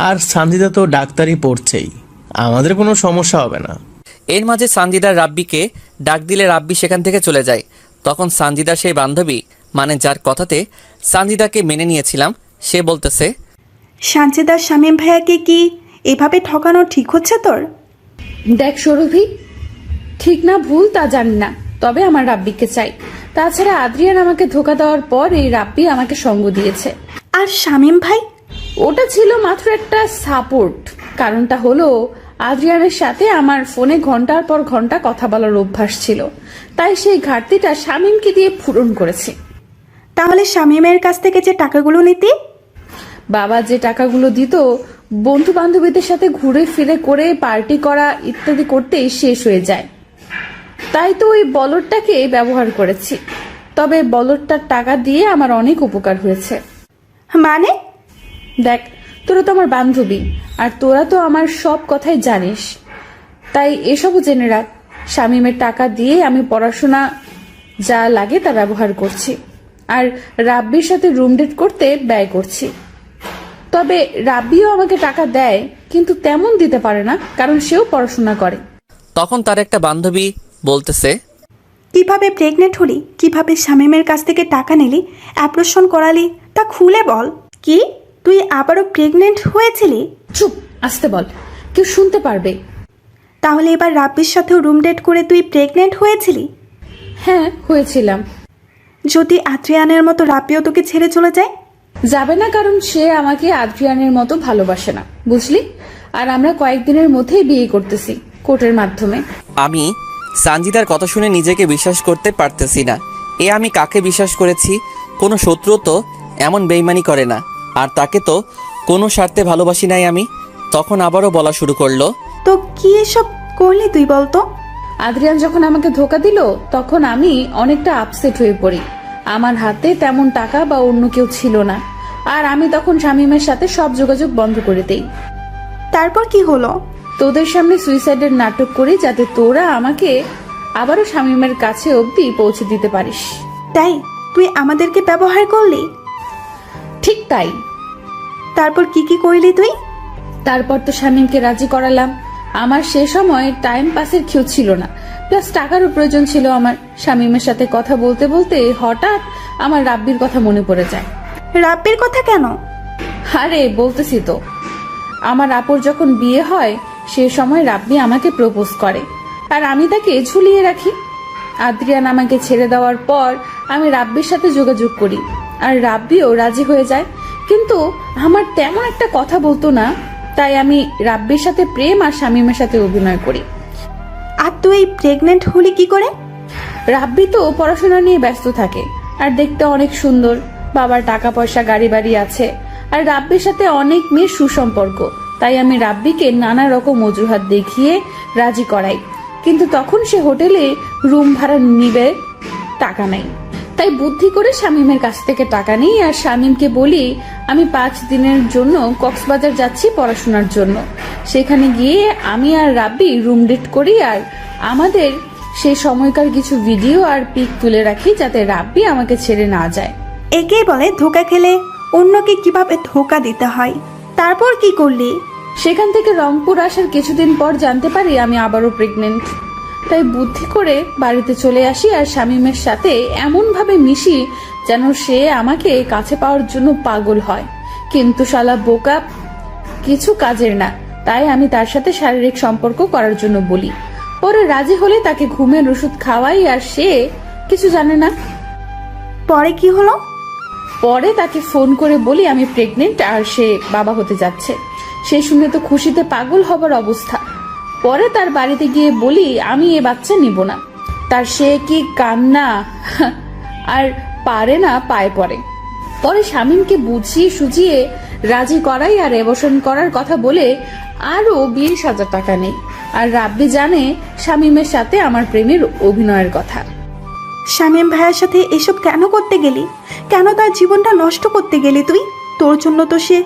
আর সানজিদা তো ডাক্তারি পড়ছেই, আমাদের কোনো সমস্যা হবে না। এর মাঝে সানজিদার রাব্বিকে ডাক দিলে রাব্বি সেখান থেকে চলে যায়। তখন সানজিদার সেই বান্ধবী, মানে যার কথাতে সানজিদাকে মেনে নিয়েছিলাম, সে বলতেছে, সানজিদার শামীম ভাইয়াকে কি এভাবে ঠকানো ঠিক হচ্ছে তোর? দেখ সৌরভী, ঠিক না ভুল তা জানি না, তবে আমার রাব্বিকে চাই। তাছাড়া আদ্রিয়ান আমাকে ধোকা দেওয়ার পর এই রাব্বি আমাকে সঙ্গ দিয়েছে। আর শামীম ভাই? ওটা ছিল মাত্র একটা সাপোর্ট। কারণটা হলো আদ্রিয়ানের সাথে আমার ফোনে ঘন্টার পর ঘন্টা কথা বলার অভ্যাস ছিল, তাই সেই ঘাটতিটা শামীমকে দিয়ে পূরণ করেছি। তাহলে শামীমের কাছ থেকে যে টাকাগুলো নিতি? বাবা যে টাকাগুলো দিত বন্ধু বান্ধবীদের সাথে ঘুরে ফিরে করে পার্টি করা ইত্যাদি করতেই শেষ হয়ে যায়, তাই তো ওই বলদটাকে ব্যবহার করেছি। তবে বলদটার টাকা দিয়ে আমার অনেক উপকার হয়েছে। মানে? দেখ, তোরা তো আমার বান্ধবী, আর তোরা তো আমার সব কথাই জানিস, তাই এসবও জেনে রাখ। শামীমের টাকা দিয়ে আমি পড়াশোনা যা লাগে তা ব্যবহার করছি, আর রাব্বির সাথে রুম ডেট করতে ব্যয় করছি। তবে রাব্বিও আমাকে টাকা দেয়, কিন্তু তেমন দিতে পারে না, কারণ সেও পড়াশোনা করে। তখন তার একটা বান্ধবী বলতেছে, কিভাবে প্রেগনেন্ট হলি, কিভাবে শামীমের কাছ থেকে টাকা নিলি, অ্যাপ্রেশন করালি, তা খুলে বল। কি, তুই আবারও প্রেগনেন্ট হয়েছিলি? চুপ, আসতে বল, কেউ শুনতে পারবে। তাহলে এবার রাব্বির সাথেও রুম ডেট করে তুই প্রেগনেন্ট হয়েছিলি? হ্যাঁ, হয়েছিলাম। যদি আদ্রিয়ানের মতো রাব্বিও তোকে ছেড়ে চলে যায়? যাবে না, কারণ সে আমাকে আদ্রিয়ানের মতো ভালোবাসে না, বুঝলি? আর আমরা কয়েকদিনের মধ্যেই বিয়ে করতেছি, কোর্টের মাধ্যমে। আমি সানজিদার কথা শুনে নিজেকে বিশ্বাস করতে পারতেছি না। আমি কাকে বিশ্বাস করেছি? কোনো শত্রু তো এমন বেইমানি করে না, আর তাকে তো কোনো স্বার্থে ভালোবাসি নাই আমি। তখন আবারও বলা শুরু করলো, তো কি এসব করলি তুই বলতো? আদ্রিয়ান যখন আমাকে ধোকা দিল তখন আমি অনেকটা আপসেট হয়ে পড়ি। আমার হাতে তেমন টাকা বা অন্য কেউ ছিল না, আর আমি তখন শামীমের সাথে সব যোগাযোগ বন্ধ করে দেই। তারপর কি হলো? তোদের সামনে সুইসাইডের নাটক করি, যাতে তোরা আমাকে আবারও শামীমের কাছে অবধি পৌঁছে দিতে পারিস। তাই তুই আমাদেরকে ব্যবহার করলি? ঠিক তাই। তারপর কি কি করলি তুই? তারপর তো শামীমকে রাজি করালাম। আমার সে সময় টাইম পাসের কেউ ছিল না, প্লাস টাকারও প্রয়োজন ছিল আমার। শামীমের সাথে কথা বলতে বলতে হঠাৎ আমার রাব্বির কথা মনে পড়ে যায়। রাব্বির কথা কেন? আরে বলতেছি তো, আমার আপুর যখন বিয়ে হয় সে সময় রাব্বি আমাকে প্রপোজ করে, আর আমি তাকে ঝুলিয়ে রাখি। আদ্রিয়ান আমাকে ছেড়ে দেওয়ার পর আমি রাব্বির সাথে যোগাযোগ করি, আর রাব্বিও রাজি হয়ে যায়, কিন্তু আমার তেমন একটা কথা বলতো না, তাই আমি রাব্বির সাথে প্রেম আর শামীমের সাথে অভিনয় করি। আর তুই প্রেগনেন্ট হলি কি করে? রাব্বি তো পড়াশোনা নিয়ে ব্যস্ত থাকে, আর দেখতে অনেক সুন্দর, বাবার টাকা পয়সা গাড়ি বাড়ি আছে, আর রাব্বির সাথে অনেক মেয়ের সুসম্পর্ক, তাই আমি রাব্বিকে নানা রকম অজুহাত দেখিয়ে রাজি করাই। কিন্তু তখন সে হোটেলে রুম ভাড়া নিবে, টাকা নাই, তাই বুদ্ধি করে শামীমের কাছ থেকে টাকা নিই, আর শামীমকে বলি আমি 5 দিনের জন্য কক্সবাজার যাচ্ছি পড়াশোনার জন্য। সেখানে গিয়ে আমি আর রাব্বি রুম ডেট করি, আর আমাদের সেই সময়কার কিছু ভিডিও আর পিক তুলে রাখি, যাতে রাব্বি আমাকে ছেড়ে না যায়। একেই বলে ধোকা খেলে অন্যকে কিভাবে ধোকা দিতে হয়। তারপর কি করলি? সেখান থেকে রংপুর আসার কিছুদিন পর জানতে পারি আমি আবারও প্রেগনেন্ট, তাই বুদ্ধি করে বাড়িতে চলে আসি, আর শামীমের সাথে এমন ভাবে মিশি যেন সে আমাকে কাছে পাওয়ার জন্য পাগল হয়। কিন্তু শালা বোকা, কিছু কাজের না, তাই আমি তার সাথে শারীরিক সম্পর্ক করার জন্য বলি। পরে রাজি হলে তাকে ঘুমের ওষুধ খাওয়াই, আর সে কিছু জানে না। পরে কি হলো? পরে তাকে ফোন করে বলি আমি প্রেগনেন্ট আর সে বাবা হতে যাচ্ছে। সে শুনে তো খুশিতে পাগল হবার অবস্থা। পরে তার বাড়িতে গিয়ে বলি আমি এ বাচ্চা নিব না। তার সে কি কান্না, আর পারে না পায়ে পড়ে। পরে শামীমকে বুঝিয়ে সুজিয়ে রাজি করাই, আর অ্যাবর্শন করার কথা বলে আরো 20,000 টাকা নেই। আর রাব্বি জানে শামীমের সাথে আমার প্রেমের অভিনয়ের কথা। শামীম ভাইয়ের সাথে এসব কেন করতে গেলি? কেন তার জীবনটা নষ্ট করতে গেলি তুই? তোর জন্য তো সে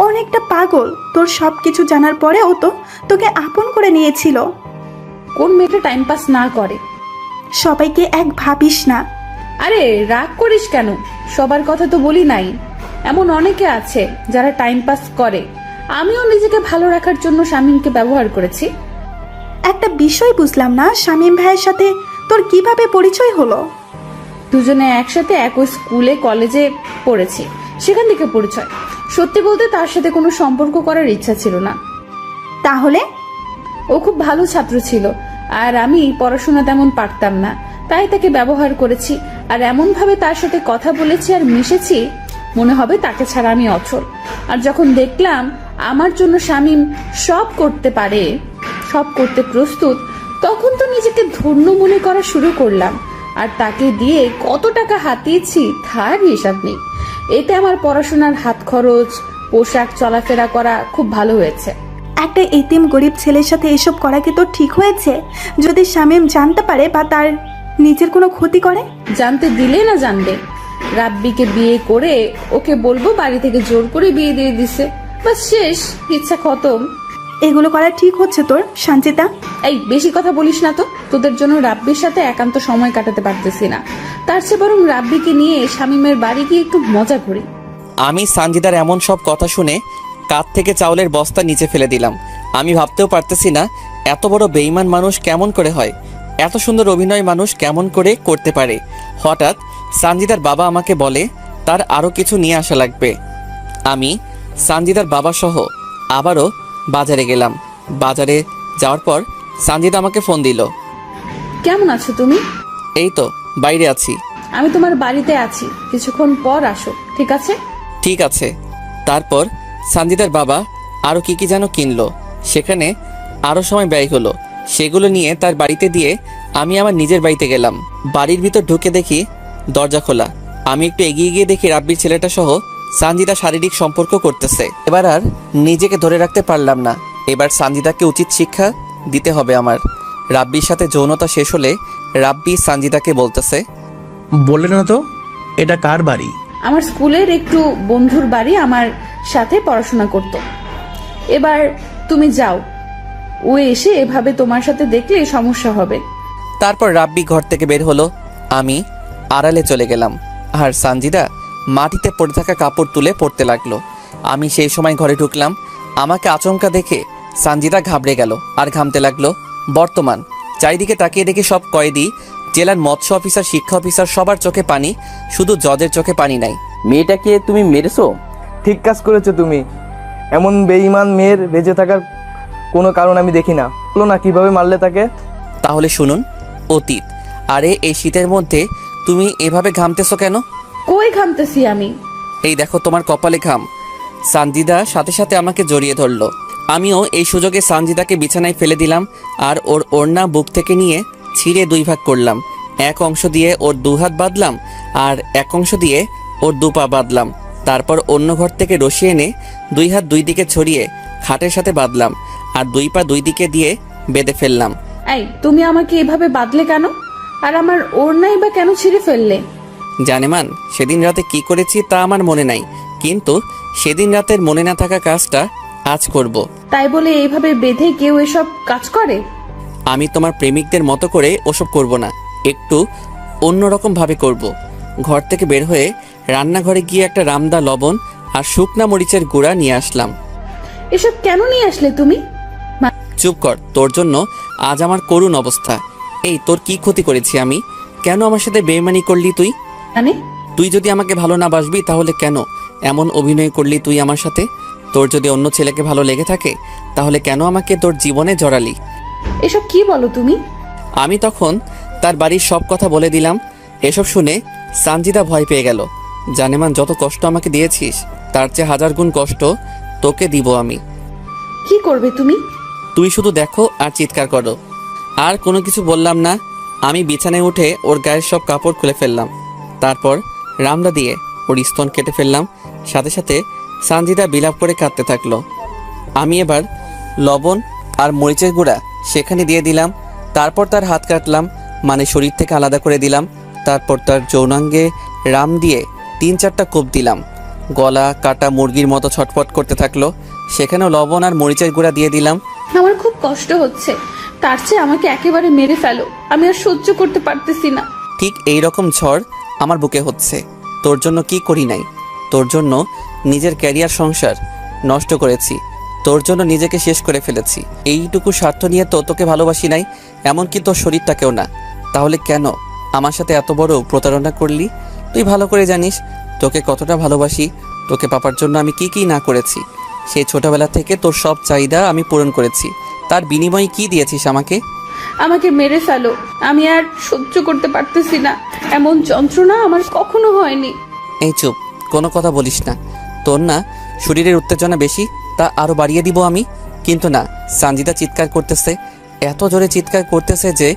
অনেকটা পাগল। তোর সব কিছু জানার পরেও তো তোকে আপন করে নিয়েছিল। কোন মেয়েটা টাইম পাস না করে? সবাইকে এক ভাবিস না। আরে রাগ করিস কেন? সবার কথা তো বলি নাই, এমন অনেকে আছে যারা টাইম পাস করে। আমিও নিজেকে ভালো রাখার জন্য শামীমকে ব্যবহার করেছি। একটা বিষয় বুঝলাম না, শামীম ভাইয়ের সাথে তোর কিভাবে পরিচয় হলো? দুজনে একসাথে একই স্কুলে কলেজে পড়েছি, সেখান থেকে পরিচয়। সত্যি বলতে তার সাথে কোনো সম্পর্ক করার ইচ্ছা ছিল না। তাহলে? ও খুব ভালো ছাত্র ছিল আর আমি পড়াশোনা তেমন পারতাম না, তাই তাকে ব্যবহার করেছি আর এমনভাবে তার সাথে কথা বলেছি আর মিশেছি মনে হবে তাকে ছাড়া আমি অচল। আর যখন দেখলাম আমার জন্য শামীম সব করতে পারে, সব করতে প্রস্তুত, তখন তো নিজেকে ধন্য মনে করা শুরু করলাম। আর তাকে দিয়ে কত টাকা হাতিয়েছি তার হিসাব নেই। এতে আমার পড়াশোনার হাত খরচ, পোশাক, চলাফেরা করা খুব ভালো হয়েছে। একটা এতিম গরিব ছেলের সাথে এসব করা কি তোর ঠিক হয়েছে? যদি শামীম জানতে পারে বা তার নিজের কোনো ক্ষতি করে? জানতে দিলে না জানবে। রাব্বিকে বিয়ে করে ওকে বলবো বাড়ি থেকে জোর করে বিয়ে দিয়ে দিছে, বাস শেষ, ইচ্ছা খতম। এগুলো করা ঠিক হচ্ছে তোর, সঞ্চিতা? এই বেশি কথা বলিস না তো। তোদের জন্য রাব্বির সাথে একান্ত সময় কাটাতে পারতেছি না, তার চেয়ে বরং রাব্বিকে নিয়ে শামীমের বাড়ি গিয়ে একটু মজা করি। আমি সানজিদার এমন সব কথা শুনে কাঁধ থেকে চাউলের বস্তা নিচে ফেলে দিলাম। আমি ভাবতেও পারতেছি না এত বড় বেঈমান মানুষ কেমন করে হয়, এত সুন্দর অভিনয় মানুষ কেমন করে করতে পারে। হঠাৎ সানজিদার বাবা আমাকে বলে তার আরও কিছু নিয়ে আসা লাগবে। আমি সানজিদার বাবা সহ আবারও বাজারে গেলাম। বাজারে যাওয়ার পর সানজিদা আমাকে ফোন দিল। কেমন আছো তুমি? এই তো বাইরে আছি। আমি তোমার বাড়িতে আছি, কিছুক্ষণ পর আসো, ঠিক আছে? ঠিক আছে। তারপর সানজিদার বাবা আরও কি কি যেন কিনলো, সেখানে আরও সময় ব্যয় হলো। সেগুলো নিয়ে তার বাড়িতে দিয়ে আমি আমার নিজের বাড়িতে গেলাম। বাড়ির ভিতর ঢুকে দেখি দরজা খোলা। আমি একটু এগিয়ে গিয়ে দেখি রাব্বির ছেলেটা সহ সানজিদা শারীরিক সম্পর্ক করতেছে। এবার আর নিজেকে ধরে রাখতে পারলাম না। এবার সানজিদাকে উচিত শিক্ষা দিতে হবে আমার। রাব্বির সাথে যৌনতা শেষ হলে রাব্বি সানজিদাকে বলতেছে, বললে না তো এটা কার বাড়ি? আমার স্কুলের একটু বন্ধুর বাড়ি, আমার সাথে পড়াশোনা করত। এবার তুমি যাও, ও এসে এভাবে তোমার সাথে দেখলে সমস্যা হবে। তারপর রাব্বি ঘর থেকে বের হলো। আমি আড়ালে চলে গেলাম আর সানজিদা মাটিতে পড়ে থাকা কাপড় তুলে পড়তে লাগলো। আমি সেই সময় ঘরে ঢুকলাম। আমাকে আচমকা দেখে সানজিদা ঘাবড়ে গেল আর ঘামতে লাগলো। বর্তমান চারিদিকে তাকিয়ে দেখি সব কয়েদি, জেলার মৎস্য অফিসার, শিক্ষা অফিসার, সবার চোখে পানি, শুধু জজের চোখে পানি নাই। মেয়েটাকে তুমি মেরেছো? ঠিক কাজ করেছো তুমি। এমন বেঈমান মেয়ের বেঁচে থাকার কোনো কারণ আমি দেখি না। বলো না কিভাবে মারলে তাকে? তাহলে শুনুন অতীত। আরে এই শীতের মধ্যে তুমি এভাবে ঘামতেছো কেন? কই ঘামতেছি আমি? এই দেখো তোমার কপালে ঘাম। সানজিদা সাথে সাথে আমাকে জড়িয়ে ধরলো। আমিও এই সুযোগে সানজিদাকে বিছানায় ফেলে দিলাম আর ওর ওড়না বুক থেকে নিয়ে ছিঁড়ে দুই ভাগ করলাম। এক অংশ দিয়ে ওর দু হাত বাঁধলাম আর এক অংশ দিয়ে ওর দু পা বাঁধলাম। তারপর অন্য ঘর থেকে রশি এনে দুই হাত দুই দিকে ছড়িয়ে খাটের সাথে বাঁধলাম আর দুই পা দুই দিকে দিয়ে বেঁধে ফেললাম। এই তুমি আমাকে এভাবে বাঁধলে কেন? আর আমার ওড়নাই বা কেন ছিঁড়ে ফেললে? জানেমান সেদিন রাতে কি করেছি তা আমার মনে নাই, কিন্তু সেদিন রাতের মনে না থাকা কাজটা আজ করব। তাই বলে এইভাবে বেঁধে কেউ এসব কাজ করে? আমি তোমার প্রেমিকদের মতো করে ওসব করব না, একটু অন্যরকম ভাবে করব। ঘর থেকে বের হয়ে রান্নাঘরে গিয়ে একটা রামদা লবণ আর শুকনা মরিচের গুঁড়া নিয়ে আসলাম। এসব কেন নিয়ে আসলে তুমি? চুপ কর, তোর জন্য আজ আমার করুণ অবস্থা। এই তোর কি ক্ষতি করেছি আমি? কেন আমার সাথে বেইমানি করলি তুই? মানে? তুই যদি আমাকে ভালো না বাসবি তাহলে কেন এমন অভিনয় করলি তুই আমার সাথে? তোর যদি অন্য ছেলেকে ভালো লেগে থাকে তাহলে কেন আমাকে তোর জীবনে জড়ালি? এসব কি বলো তুমি? আমি তখন তার বাড়ির সব কথা বলে দিলাম। এসব শুনে সানজিদা ভয় পেয়ে গেল। জানেমান যত কষ্ট আমাকে দিয়েছিস তার চেয়ে 1000 গুণ কষ্ট তোকে দিব আমি। কি করবে তুমি? তুই শুধু দেখো আর চিৎকার করো। আর কোনো কিছু বললাম না। আমি বিছানায় উঠে ওর গায়ের সব কাপড় খুলে ফেললাম। তারপর রামদা দিয়ে ওর স্তন কেটে ফেললাম। সাথে সাথে সানজিদা বিলাপ করে কাঁদতে থাকলো। আমি এবার লবণ আর মরিচের গুঁড়া সেখানে দিয়ে দিলাম। তারপর তার হাত কাটলাম, মানে শরীর থেকে আলাদা করে দিলাম। তারপর তার যৌনাঙ্গে রাম দিয়ে 3-4টা কোপ দিলাম। গলা কাটা মুরগির মতো ছটফট করতে থাকলো। সেখানেও লবণ আর মরিচের গুঁড়া দিয়ে দিলাম। আমার খুব কষ্ট হচ্ছে, তার চেয়ে আমাকে একেবারে মেরে ফেলো, আমি আর সহ্য করতে পারতেছি না। ঠিক এই রকম ঝড় আমার বুকে হচ্ছে। তোর জন্য কি করি নাই? তোর জন্য নিজের ক্যারিয়ার সংসার নষ্ট করেছি, তোর জন্য নিজেকে শেষ করে ফেলেছি। এইটুকু স্বার্থ নিয়ে তো তোকে ভালোবাসি নাই, এমনকি তোর শরীরটাকেও না। তাহলে কেন আমার সাথে এত বড় প্রতারণা করলি? তুই ভালো করে জানিস তোকে কতটা ভালোবাসি। তোকে পাবার জন্য আমি কি না করেছি। সেই ছোটবেলা থেকে তোর সব চাহিদা আমি পূরণ করেছি। তার বিনিময়ে কি দিয়েছিস আমাকে? আমাকে মেরে ফেলো, আমি আর সহ্য করতে পারতেছি না। এমন যন্ত্রণা আমার কখনো হয়নি। এই চুপ, কোনো কথা বলিস না। তোর না শরীরের উত্তেজনা বেশি, তা আরও বাড়িয়ে দিব আমি। কিন্তু না, সানজিদা চিৎকার করতেছে, এত জোরে চিৎকার করতেছে যে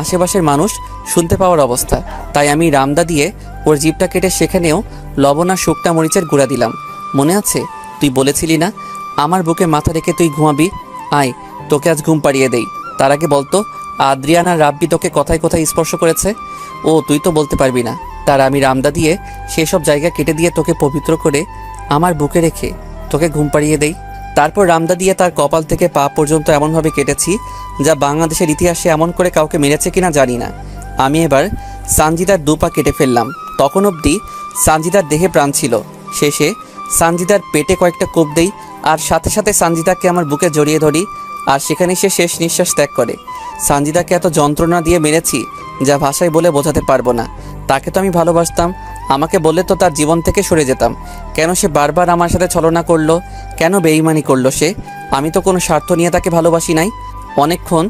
আশেপাশের মানুষ শুনতে পাওয়ার অবস্থা। তাই আমি রামদা দিয়ে ওর জিভটা কেটে সেখানেও লবণ আর শুকনা মরিচের গুঁড়া দিলাম। মনে আছে তুই বলেছিলি না আমার বুকে মাথা রেখে তুই ঘুমাবি? আয় তোকে আজ ঘুম পাড়িয়ে দেই। তার আগে বলতো আদ্রিয়ান আর রাব্বি তোকে কোথায় কোথায় স্পর্শ করেছে? ও তুই তো বলতে পারবি না। তার আমি রামদা দিয়ে সেসব জায়গা কেটে দিয়ে তোকে পবিত্র করে আমার বুকে রেখে তোকে ঘুম পাড়িয়ে দেই। তারপর রামদা দিয়ে তার কপাল থেকে পা পর্যন্ত এমনভাবে কেটেছি যা বাংলাদেশের ইতিহাসে এমন করে কাউকে মেরেছে কিনা জানি না। আমি এবার সানজিদার দু পা কেটে ফেললাম। তখন অবধি সানজিদার দেহে প্রাণ ছিল। শেষে সানজিদার পেটে কয়েকটা কোপ দেই আর সাথে সাথে সানজিদাকে আমার বুকে জড়িয়ে ধরি আর সেখানে সে শেষ নিঃশ্বাস ত্যাগ করে। সানজিদাকে এত যন্ত্রণা দিয়ে মেরেছি যা ভাষায় বলে বোঝাতে পারবো না। তাকে তো আমি ভালোবাসতাম, আমাকে বললে তো তার জীবন থেকে সরে যেতাম। কেন সে বারবার আমার সাথে ছলনা করলো? কেন বেঈমানি করলো সে? আমি তো কোনো স্বার্থ নিয়ে তাকে ভালোবাসি নাই। অনেকক্ষণ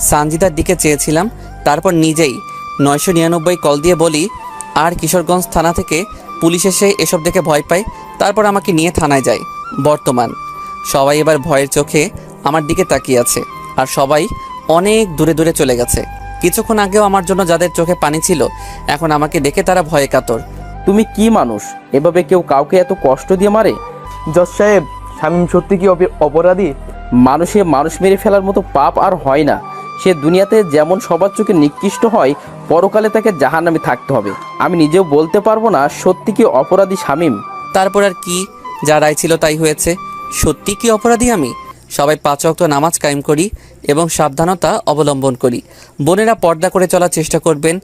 সানজিদার দিকে চেয়েছিলাম, তারপর নিজেই 999 কল দিয়ে বলি আর কিশোরগঞ্জ থানা থেকে পুলিশ এসে এসব দেখে ভয় পায়। তারপর আমাকে নিয়ে থানায় যায়। বর্তমান সবাই এবার ভয়ের চোখে আমার দিকে তাকিয়ে আছে আর সবাই অনেক দূরে দূরে চলে গেছে। কিছুক্ষণ আগেও আমার জন্য যাদের চোখে পানি ছিল এখন আমাকে দেখে তারা ভয়ে কাতর। তুমি কি মানুষ? এভাবে কেউ কাউকে এত কষ্ট দিয়ে মারে? জজ সাহেব, শামীম সত্যি কি অপরাধী? মানুষ মেরে ফেলার মতো পাপ আর হয় না। সে দুনিয়াতে যেমন সবার চোখে নিকৃষ্ট হয়, পরকালে তাকে জাহান্নামে থাকতে হবে। আমি নিজেও বলতে পারবো না সত্যি কি অপরাধী শামীম। তারপর আর কি, যা রায় ছিল তাই হয়েছে। সত্যি কি অপরাধী আমি? সবাই 5 ওয়াক্ত নামাজ কায়েম করি এবং সাবধানতা অবলম্বন করি। বোনেরা পর্দা করে চলার চেষ্টা করবেন।